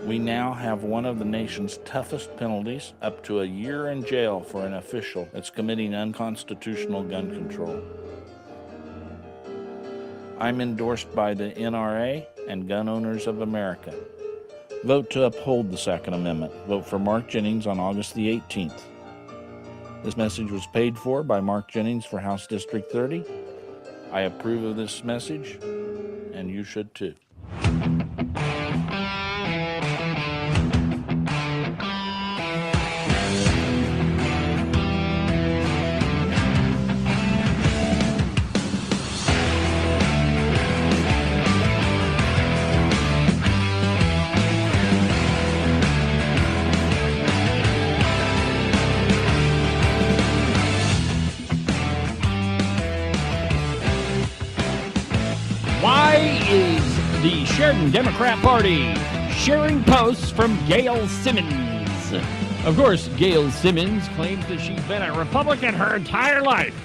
We now have one of the nation's toughest penalties, up to a year in jail for an official that's committing unconstitutional gun control. I'm endorsed by the NRA and Gun Owners of America. Vote to uphold the Second Amendment. Vote for Mark Jennings on August the 18th. This message was paid for by Mark Jennings for House District 30. I approve of this message, and you should too. Sheridan Democrat Party, sharing posts from Gail Simmons. Of course, Gail Simmons claims that she's been a Republican her entire life.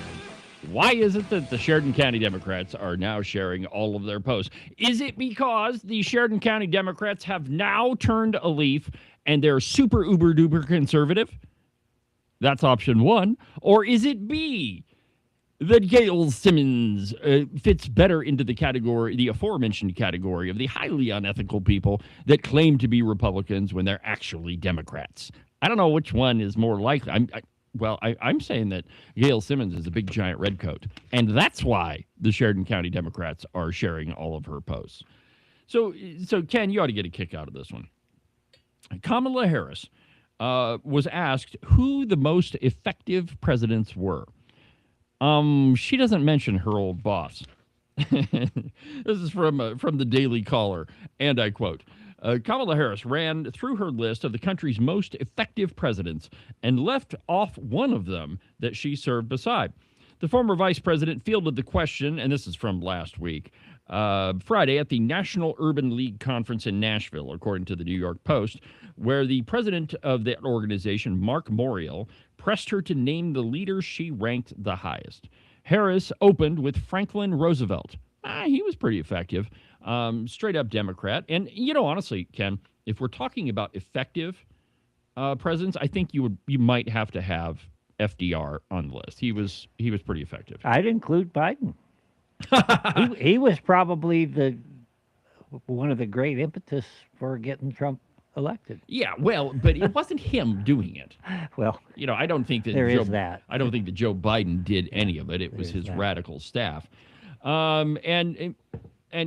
Why is it that the Sheridan County Democrats are now sharing all of their posts? Is it because the Sheridan County Democrats have now turned a leaf and they're super uber duper conservative? That's option one. Or is it B, that Gail Simmons fits better into the category, the aforementioned category of the highly unethical people that claim to be Republicans when they're actually Democrats? I don't know which one is more likely. I'm saying that Gail Simmons is a big giant redcoat, and that's why the Sheridan County Democrats are sharing all of her posts. So Ken, you ought to get a kick out of this one. Kamala Harris was asked who the most effective presidents were. She doesn't mention her old boss. This is from the Daily Caller, and I quote, Kamala Harris ran through her list of the country's most effective presidents and left off one of them that she served beside. The former vice president fielded the question, and this is from last week, Friday at the National Urban League Conference in Nashville, according to the New York Post, where the president of that organization, Mark Morial, pressed her to name the leaders she ranked the highest. Harris opened with Franklin Roosevelt. He was pretty effective. Straight up Democrat. And, honestly, Ken, if we're talking about effective presidents, I think you might have to have FDR on the list. He was pretty effective. I'd include Biden. he was probably one of the great impetus for getting Trump elected. Yeah, well, but it wasn't him doing it. Well, I don't think that is that. I don't think that Joe Biden did any of it. It was his radical staff. And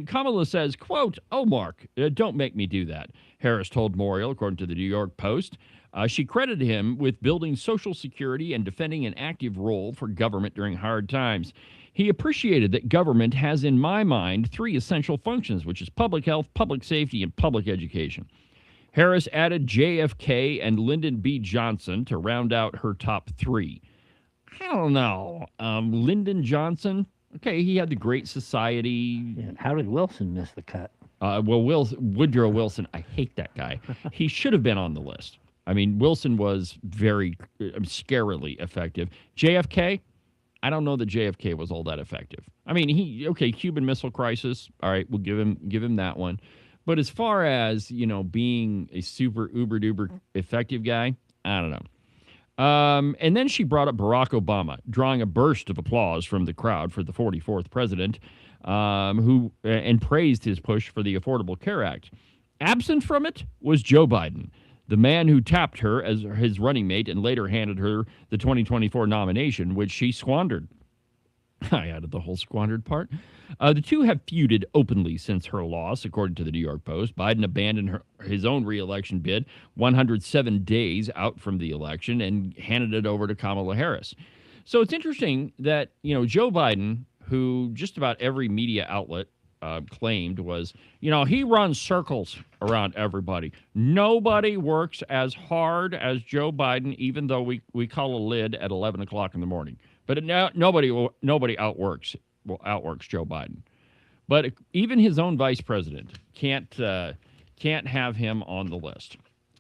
Kamala says, quote, "Oh, Mark, don't make me do that," Harris told Morial, according to the New York Post. She credited him with building Social Security and defending an active role for government during hard times. He appreciated that government has, in my mind, three essential functions, which is public health, public safety, and public education. Harris added JFK and Lyndon B. Johnson to round out her top three. I don't know. Lyndon Johnson, okay, he had the Great Society. Yeah, how did Wilson miss the cut? Woodrow Wilson, I hate that guy. He should have been on the list. I mean, Wilson was very scarily effective. JFK, I don't know that JFK was all that effective. I mean, Cuban Missile Crisis, all right, we'll give him that one. But as far as, being a super uber-duper effective guy, I don't know. And then she brought up Barack Obama, drawing a burst of applause from the crowd for the 44th president, and praised his push for the Affordable Care Act. Absent from it was Joe Biden, the man who tapped her as his running mate and later handed her the 2024 nomination, which she squandered. I added the whole squandered part. The two have feuded openly since her loss, according to the New York Post. Biden abandoned his own re-election bid 107 days out from the election and handed it over to Kamala Harris. So it's interesting that, Joe Biden, who just about every media outlet claimed was, he runs circles around everybody. Nobody works as hard as Joe Biden, even though we call a lid at 11 o'clock in the morning. But nobody outworks Joe Biden. But even his own vice president can't have him on the list.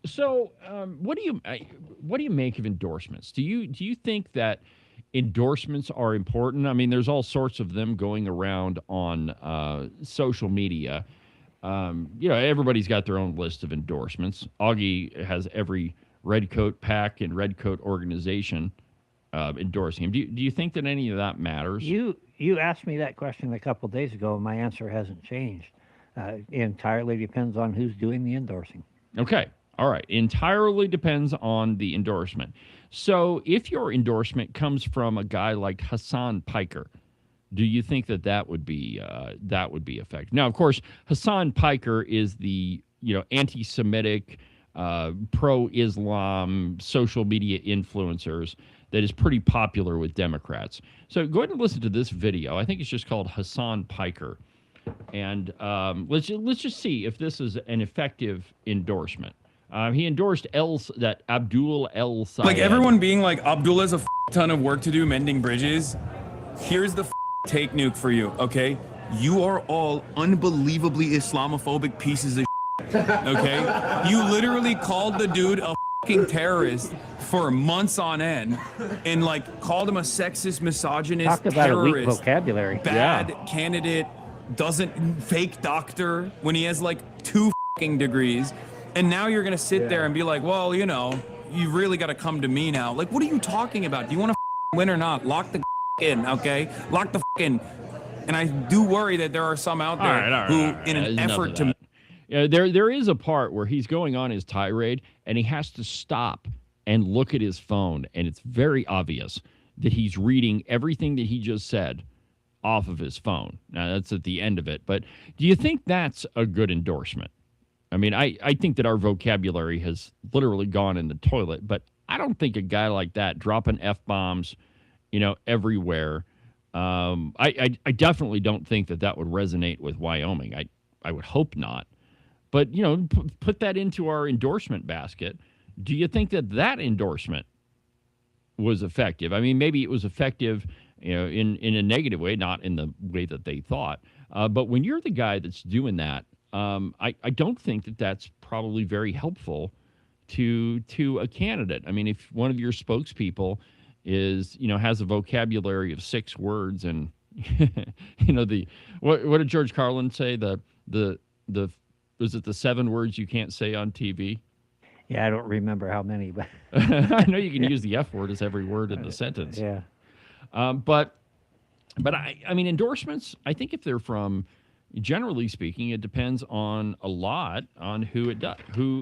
So what do you make of endorsements? Do you think that endorsements are important? I mean, there's all sorts of them going around on social media. Everybody's got their own list of endorsements. Augie has every Redcoat PAC and Redcoat organization endorsing him. Do you think that any of that matters? You asked me that question a couple of days ago, and my answer hasn't changed. It entirely depends on who's doing the endorsing. Okay. All right. Entirely depends on the endorsement. So if your endorsement comes from a guy like Hassan Piker, do you think that would be effective? Now, of course, Hassan Piker is the anti-Semitic, pro-Islam social media influencers that is pretty popular with Democrats. So go ahead and listen to this video. I think it's just called Hassan Piker, and let's just see if this is an effective endorsement. He endorsed Abdul El Sayed. Like everyone being like, Abdul has a ton of work to do mending bridges. Here's the take nuke for you, okay? you are all unbelievably Islamophobic pieces of okay? You literally called the dude a fucking terrorist for months on end and like called him a sexist, misogynist, Talk about a weak terrorist, vocabulary. bad candidate, fake doctor when he has like 2 fucking degrees. And now you're gonna sit there and be like, well, you know, you really gotta come to me now. Like, what are you talking about? Do you wanna win or not? Lock the in, okay? Lock the in. And I do worry that there are some out there who, in an effort to... Yeah, there is a part where he's going on his tirade, and he has to stop and look at his phone, and it's very obvious that he's reading everything that he just said off of his phone. Now, that's at the end of it. But do you think that's a good endorsement? I mean, I think that our vocabulary has literally gone in the toilet, but I don't think a guy like that dropping F-bombs, you know, everywhere. I definitely don't think that would resonate with Wyoming. I would hope not. But, you know, put that into our endorsement basket. Do you think that endorsement was effective? I mean, maybe it was effective, you know, in a negative way, not in the way that they thought. But when you're the guy that's doing that, I don't think that's probably very helpful to a candidate. I mean, if one of your spokespeople is, you know, has a vocabulary of 6 words and, you know, what did George Carlin say? Was it the 7 words you can't say on TV? Yeah, I don't remember how many, but I know you can use the F word as every word in the sentence. Yeah. But I mean, endorsements, I think if they're from, generally speaking, it depends on a lot on who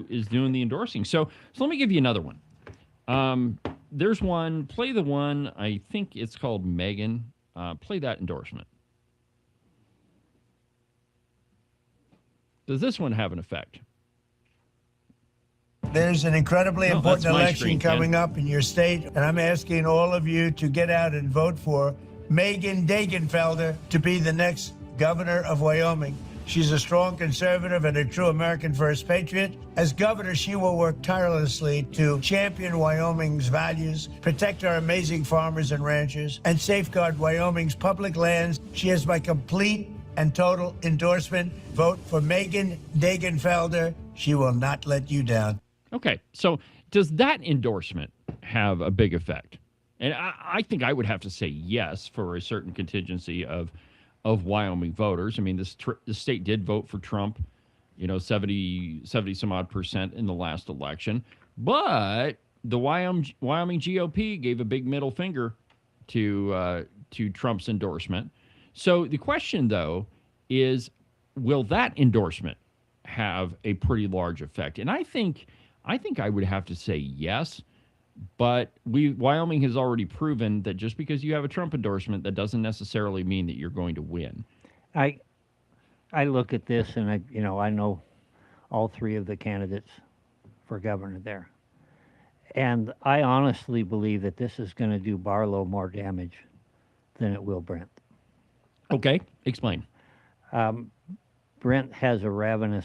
is doing the endorsing. So let me give you another one. There's one, play the one, I think it's called Megan. Play that endorsement. Does this one have an effect? There's an incredibly important election coming up in your state, and I'm asking all of you to get out and vote for Megan Dagenfelder to be the next governor of Wyoming. She's a strong conservative and a true American First patriot. As governor, she will work tirelessly to champion Wyoming's values, protect our amazing farmers and ranchers, and safeguard Wyoming's public lands. She has my complete and total endorsement. Vote for Megan Dagenfelder. She will not let you down. Okay, so does that endorsement have a big effect? And I think I would have to say yes for a certain contingency of Wyoming voters. I mean, the state did vote for Trump, you know, 70 some odd percent in the last election. But the Wyoming GOP gave a big middle finger to Trump's endorsement. So the question, though, is will that endorsement have a pretty large effect? And I think I would have to say yes. But Wyoming has already proven that just because you have a Trump endorsement, that doesn't necessarily mean that you're going to win. I look at this and I know all 3 of the candidates for governor there. And I honestly believe that this is going to do Barlow more damage than it will Brent. Okay, explain. Brent has a ravenous,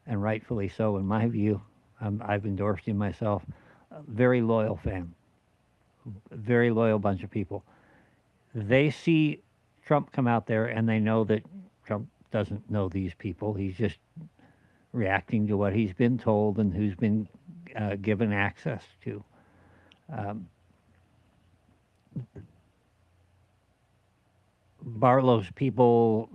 and rightfully so in my view, I've endorsed him myself, very loyal fan, very loyal bunch of people. They see Trump come out there and they know that Trump doesn't know these people. He's just reacting to what he's been told and who's been given access to. Barlow's people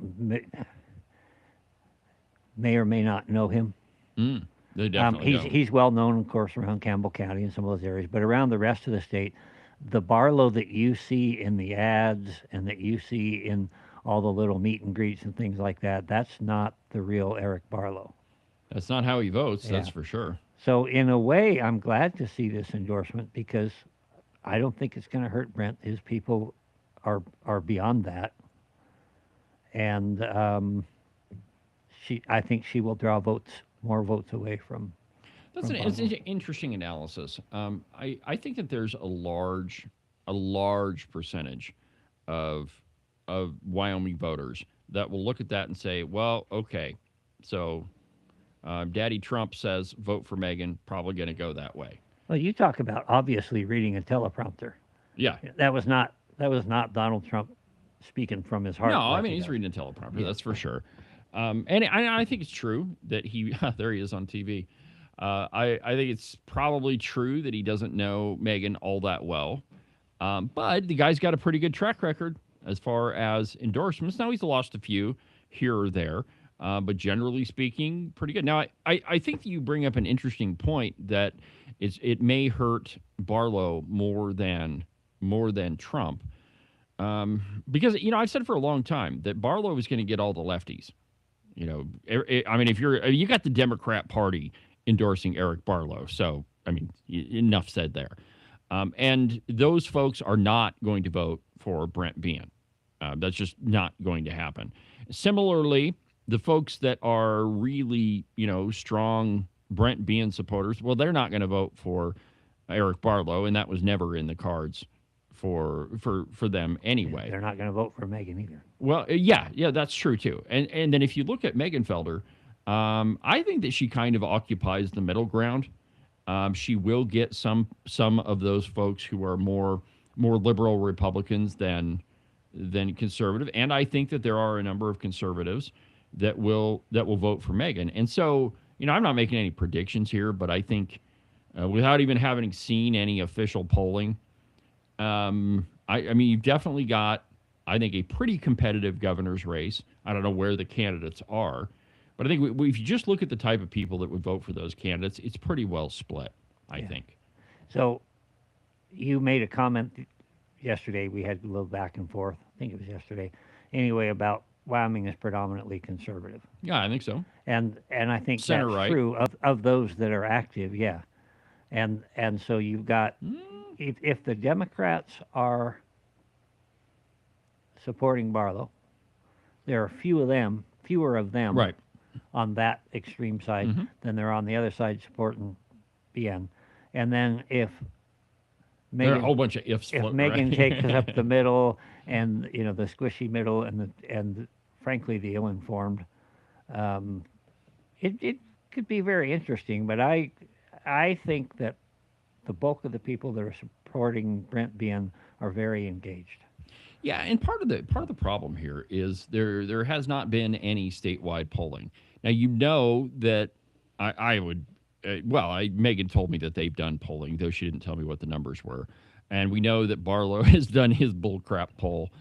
may or may not know him. They definitely don't. He's well known, of course, around Campbell County and some of those areas, but around the rest of the state, the Barlow that you see in the ads and that you see in all the little meet and greets and things like that, that's not the real Eric Barlow. That's not how he votes, that's for sure. So in a way, I'm glad to see this endorsement because I don't think it's going to hurt Brent. His people are beyond that. And I think she will draw more votes away from. That's an interesting analysis. I think that there's a large percentage of Wyoming voters that will look at that and say, well, okay, so Daddy Trump says vote for Megan, probably going to go that way. Well, you talk about obviously reading a teleprompter. Yeah, that was not Donald Trump speaking from his heart. No, like I mean, he he's does. reading a teleprompter, that's for sure. And I think it's true that he, there he is on TV. I think it's probably true that he doesn't know Megan all that well. But the guy's got a pretty good track record as far as endorsements. Now, he's lost a few here or there, but generally speaking, pretty good. Now, I think that you bring up an interesting point that it may hurt Barlow more than Trump. Because, I've said for a long time that Barlow is going to get all the lefties. I mean, if you got the Democrat Party endorsing Eric Barlow, so, I mean, enough said there. And those folks are not going to vote for Brent Behan. That's just not going to happen. Similarly, the folks that are really, strong Brent Behan supporters, well, they're not going to vote for Eric Barlow, and that was never in the cards for them anyway. They're not going to vote for Megan either. Well, yeah, that's true too. And then if you look at Megan Felder, I think that she kind of occupies the middle ground. She will get some of those folks who are more liberal Republicans than conservative, and I think that there are a number of conservatives that will vote for Megan. And so, I'm not making any predictions here, but I think without even having seen any official polling, I mean, you've definitely got, I think, a pretty competitive governor's race. I don't know where the candidates are, but I think if you just look at the type of people that would vote for those candidates, it's pretty well split, I think. So you made a comment yesterday. We had a little back and forth. I think it was yesterday. Anyway, about Wyoming is predominantly conservative. Yeah, I think so. And I think Center that's right. true of those that are active, yeah. And so you've got, if the Democrats are supporting Barlow, there are fewer of them Right. on that extreme side than there are on the other side supporting BN. And then if There are Megan, a whole bunch of ifs. if floating Megan around. takes up the middle and the squishy middle and frankly the ill-informed, it could be very interesting. But I think that the bulk of the people that are supporting Brent Behan are very engaged. Yeah, and part of the problem here is there has not been any statewide polling. Now, that I would Megan told me that they've done polling, though she didn't tell me what the numbers were. And we know that Barlow has done his bullcrap poll,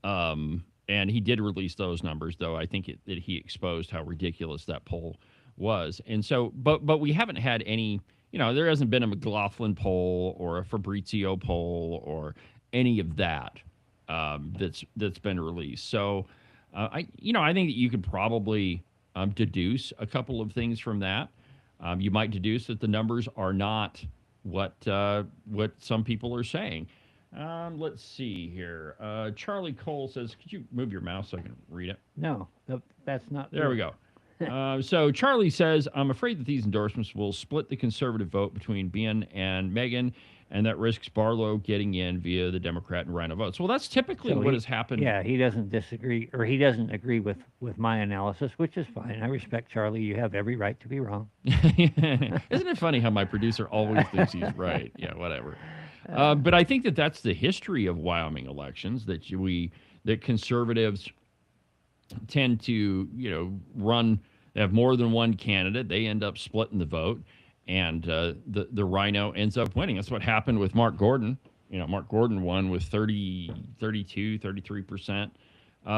and he did release those numbers, though I think that he exposed how ridiculous that poll was. And so, but we haven't had any, there hasn't been a McLaughlin poll or a Fabrizio poll or any of that that's been released. So, I think that you could probably deduce a couple of things from that. You might deduce that the numbers are not what some people are saying. Let's see here. Charlie Cole says, could you move your mouse so I can read it? No, that's not. There we go. So Charlie says, I'm afraid that these endorsements will split the conservative vote between Ben and Megan, and that risks Barlow getting in via the Democrat and Rhino votes. Well, that's typically what has happened. Yeah, he doesn't disagree, or he doesn't agree with my analysis, which is fine. I respect Charlie. You have every right to be wrong. Isn't it funny how my producer always thinks he's right? Yeah, whatever. But I think that that's the history of Wyoming elections, that conservatives tend to, have more than one candidate. They end up splitting the vote, and the Rhino ends up winning. That's what happened with Mark Gordon. Mark Gordon won with 33%.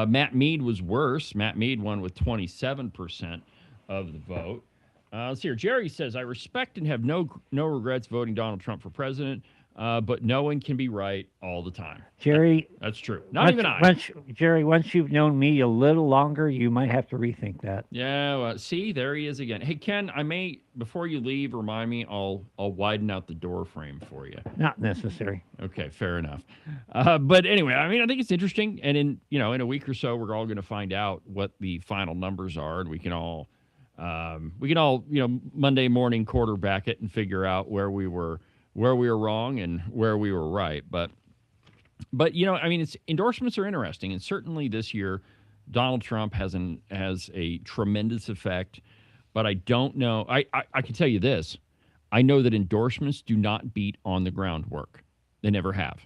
Matt Mead was worse. Matt Mead won with 27% of the vote. Let's see here. Jerry says, I respect and have no regrets voting Donald Trump for president, but no one can be right all the time. Jerry, that's true. Not even I. Jerry, once you've known me a little longer, you might have to rethink that. Yeah, well, see, there he is again. Hey, Ken, I may, before you leave, remind me, I'll widen out the door frame for you. Not necessary. Okay, fair enough. But anyway, I think it's interesting, and in a week or so, we're all going to find out what the final numbers are, and we can all Monday morning quarterback it and figure out where we were wrong and where we were right. But endorsements are interesting, and certainly this year, Donald Trump has a tremendous effect. But I don't know. I can tell you this: I know that endorsements do not beat on the ground work. They never have.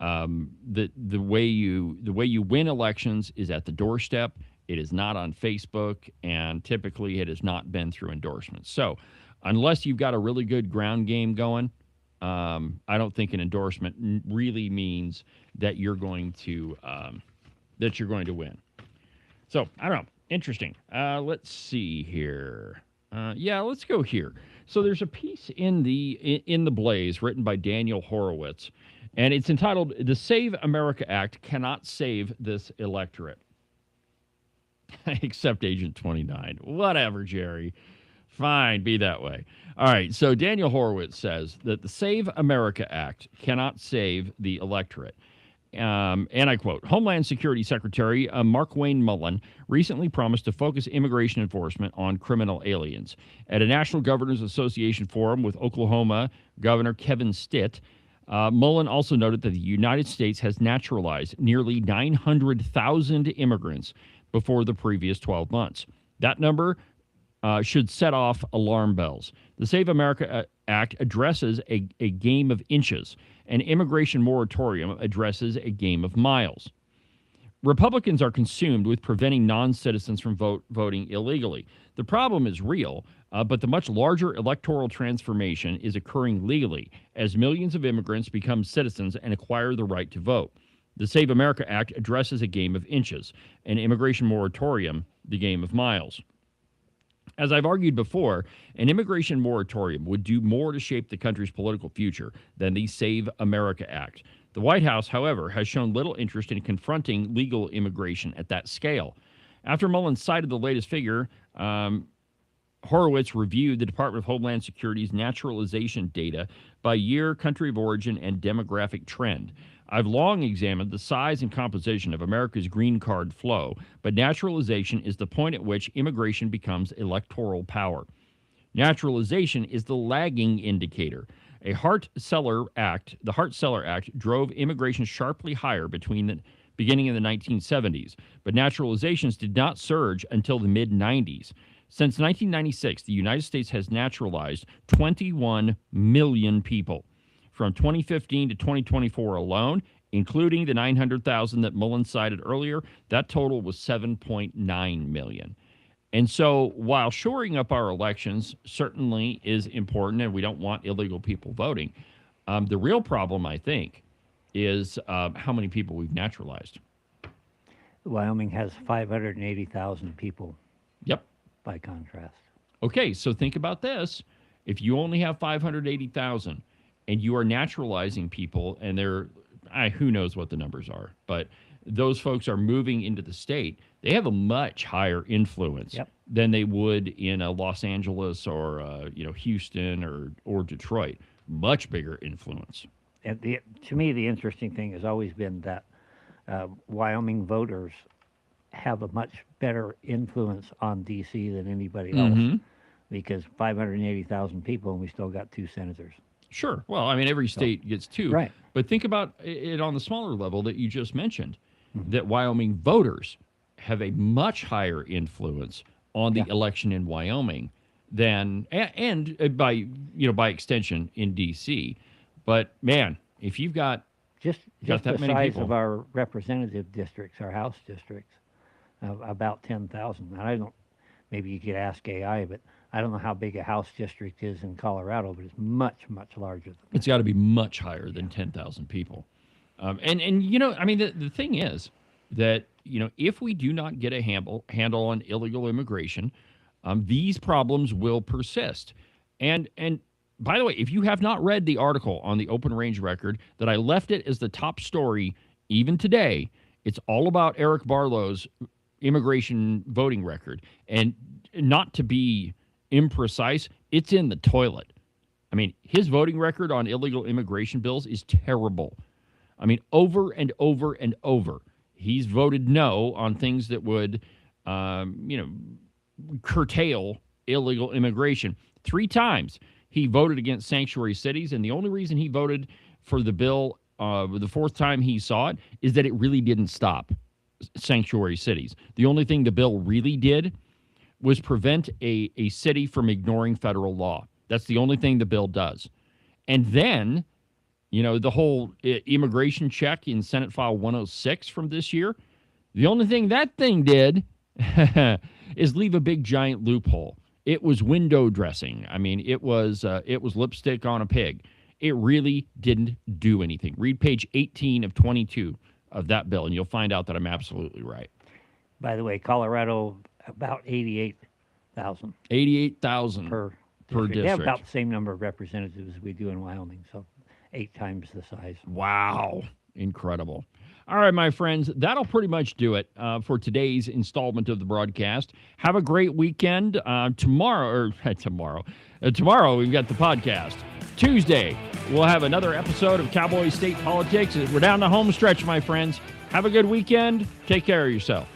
The way you win elections is at the doorstep. It is not on Facebook, and typically it has not been through endorsements. So, unless you've got a really good ground game going, I don't think an endorsement really means that you're going to win. So, I don't know. Interesting. Let's see here. Let's go here. So there's a piece in the Blaze written by Daniel Horowitz, and it's entitled "The Save America Act Cannot Save This Electorate." Except Agent 29. Whatever, Jerry. Fine, be that way. All right, so Daniel Horowitz says that the Save America Act cannot save the electorate. And I quote, Homeland Security Secretary Markwayne Mullin recently promised to focus immigration enforcement on criminal aliens. At a National Governors Association forum with Oklahoma Governor Kevin Stitt, Mullin also noted that the United States has naturalized nearly 900,000 immigrants before the previous 12 months. That number should set off alarm bells. The Save America Act addresses a game of inches. An immigration moratorium addresses a game of miles. Republicans are consumed with preventing non-citizens from voting illegally. The problem is real, but the much larger electoral transformation is occurring legally as millions of immigrants become citizens and acquire the right to vote. The Save America Act addresses a game of inches, an immigration moratorium, the game of miles. As I've argued before, an immigration moratorium would do more to shape the country's political future than the Save America Act. The White House, however, has shown little interest in confronting legal immigration at that scale. After Mullin cited the latest figure, Horowitz reviewed the Department of Homeland Security's naturalization data by year, country of origin, and demographic trend. I've long examined the size and composition of America's green card flow, but naturalization is the point at which immigration becomes electoral power. Naturalization is the lagging indicator. The Hart-Celler Act drove immigration sharply higher between the beginning of the 1970s, but naturalizations did not surge until the mid-90s. Since 1996, the United States has naturalized 21 million people. From 2015 to 2024 alone, including the 900,000 that Mullin cited earlier, that total was 7.9 million. And so while shoring up our elections certainly is important, and we don't want illegal people voting, the real problem, I think, is how many people we've naturalized. Wyoming has 580,000 people. Yep. By contrast. Okay, so think about this. If you only have 580,000 and you are naturalizing people, and who knows what the numbers are, but those folks are moving into the state, they have a much higher influence than they would in a Los Angeles or Houston or Detroit. Much bigger influence. And to me, the interesting thing has always been that Wyoming voters have a much better influence on D.C. than anybody else, because 580,000 people and we still got 2 senators. Sure. Well, I mean, every state gets 2. Right. But think about it on the smaller level that you just mentioned, that Wyoming voters have a much higher influence on the election in Wyoming than, and by extension in D.C. But, man, if you've got just that the many size people. of our representative districts, our House districts, about 10,000. And I don't, maybe you could ask AI, but I don't know how big a House district is in Colorado, but it's much, much larger than that. It's got to be much higher than 10,000 people. The thing is that, if we do not get a handle on illegal immigration, these problems will persist. And by the way, if you have not read the article on the Open Range Record, that I left it as the top story even today, it's all about Eric Barlow's immigration voting record. And not to be imprecise, it's in the toilet. I mean, his voting record on illegal immigration bills is terrible. I mean, over and over and over, he's voted no on things that would, curtail illegal immigration. 3 times he voted against sanctuary cities, and the only reason he voted for the bill the 4th time he saw it is that it really didn't stop sanctuary cities. The only thing the bill really did was prevent a city from ignoring federal law. That's the only thing the bill does. And then, The whole immigration check in Senate File 106 from this year. The only thing that thing did is leave a big giant loophole. It was window dressing. I mean, it was lipstick on a pig. It really didn't do anything. Read page 18 of 22 of that bill, and you'll find out that I'm absolutely right. By the way, Colorado, about 88,000. 88,000 per district. They have about the same number of representatives as we do in Wyoming, so 8 times the size. Wow. Incredible. All right, my friends, that'll pretty much do it for today's installment of the broadcast. Have a great weekend. Tomorrow, we've got the podcast. Tuesday, we'll have another episode of Cowboy State Politics. We're down the home stretch, my friends. Have a good weekend. Take care of yourself.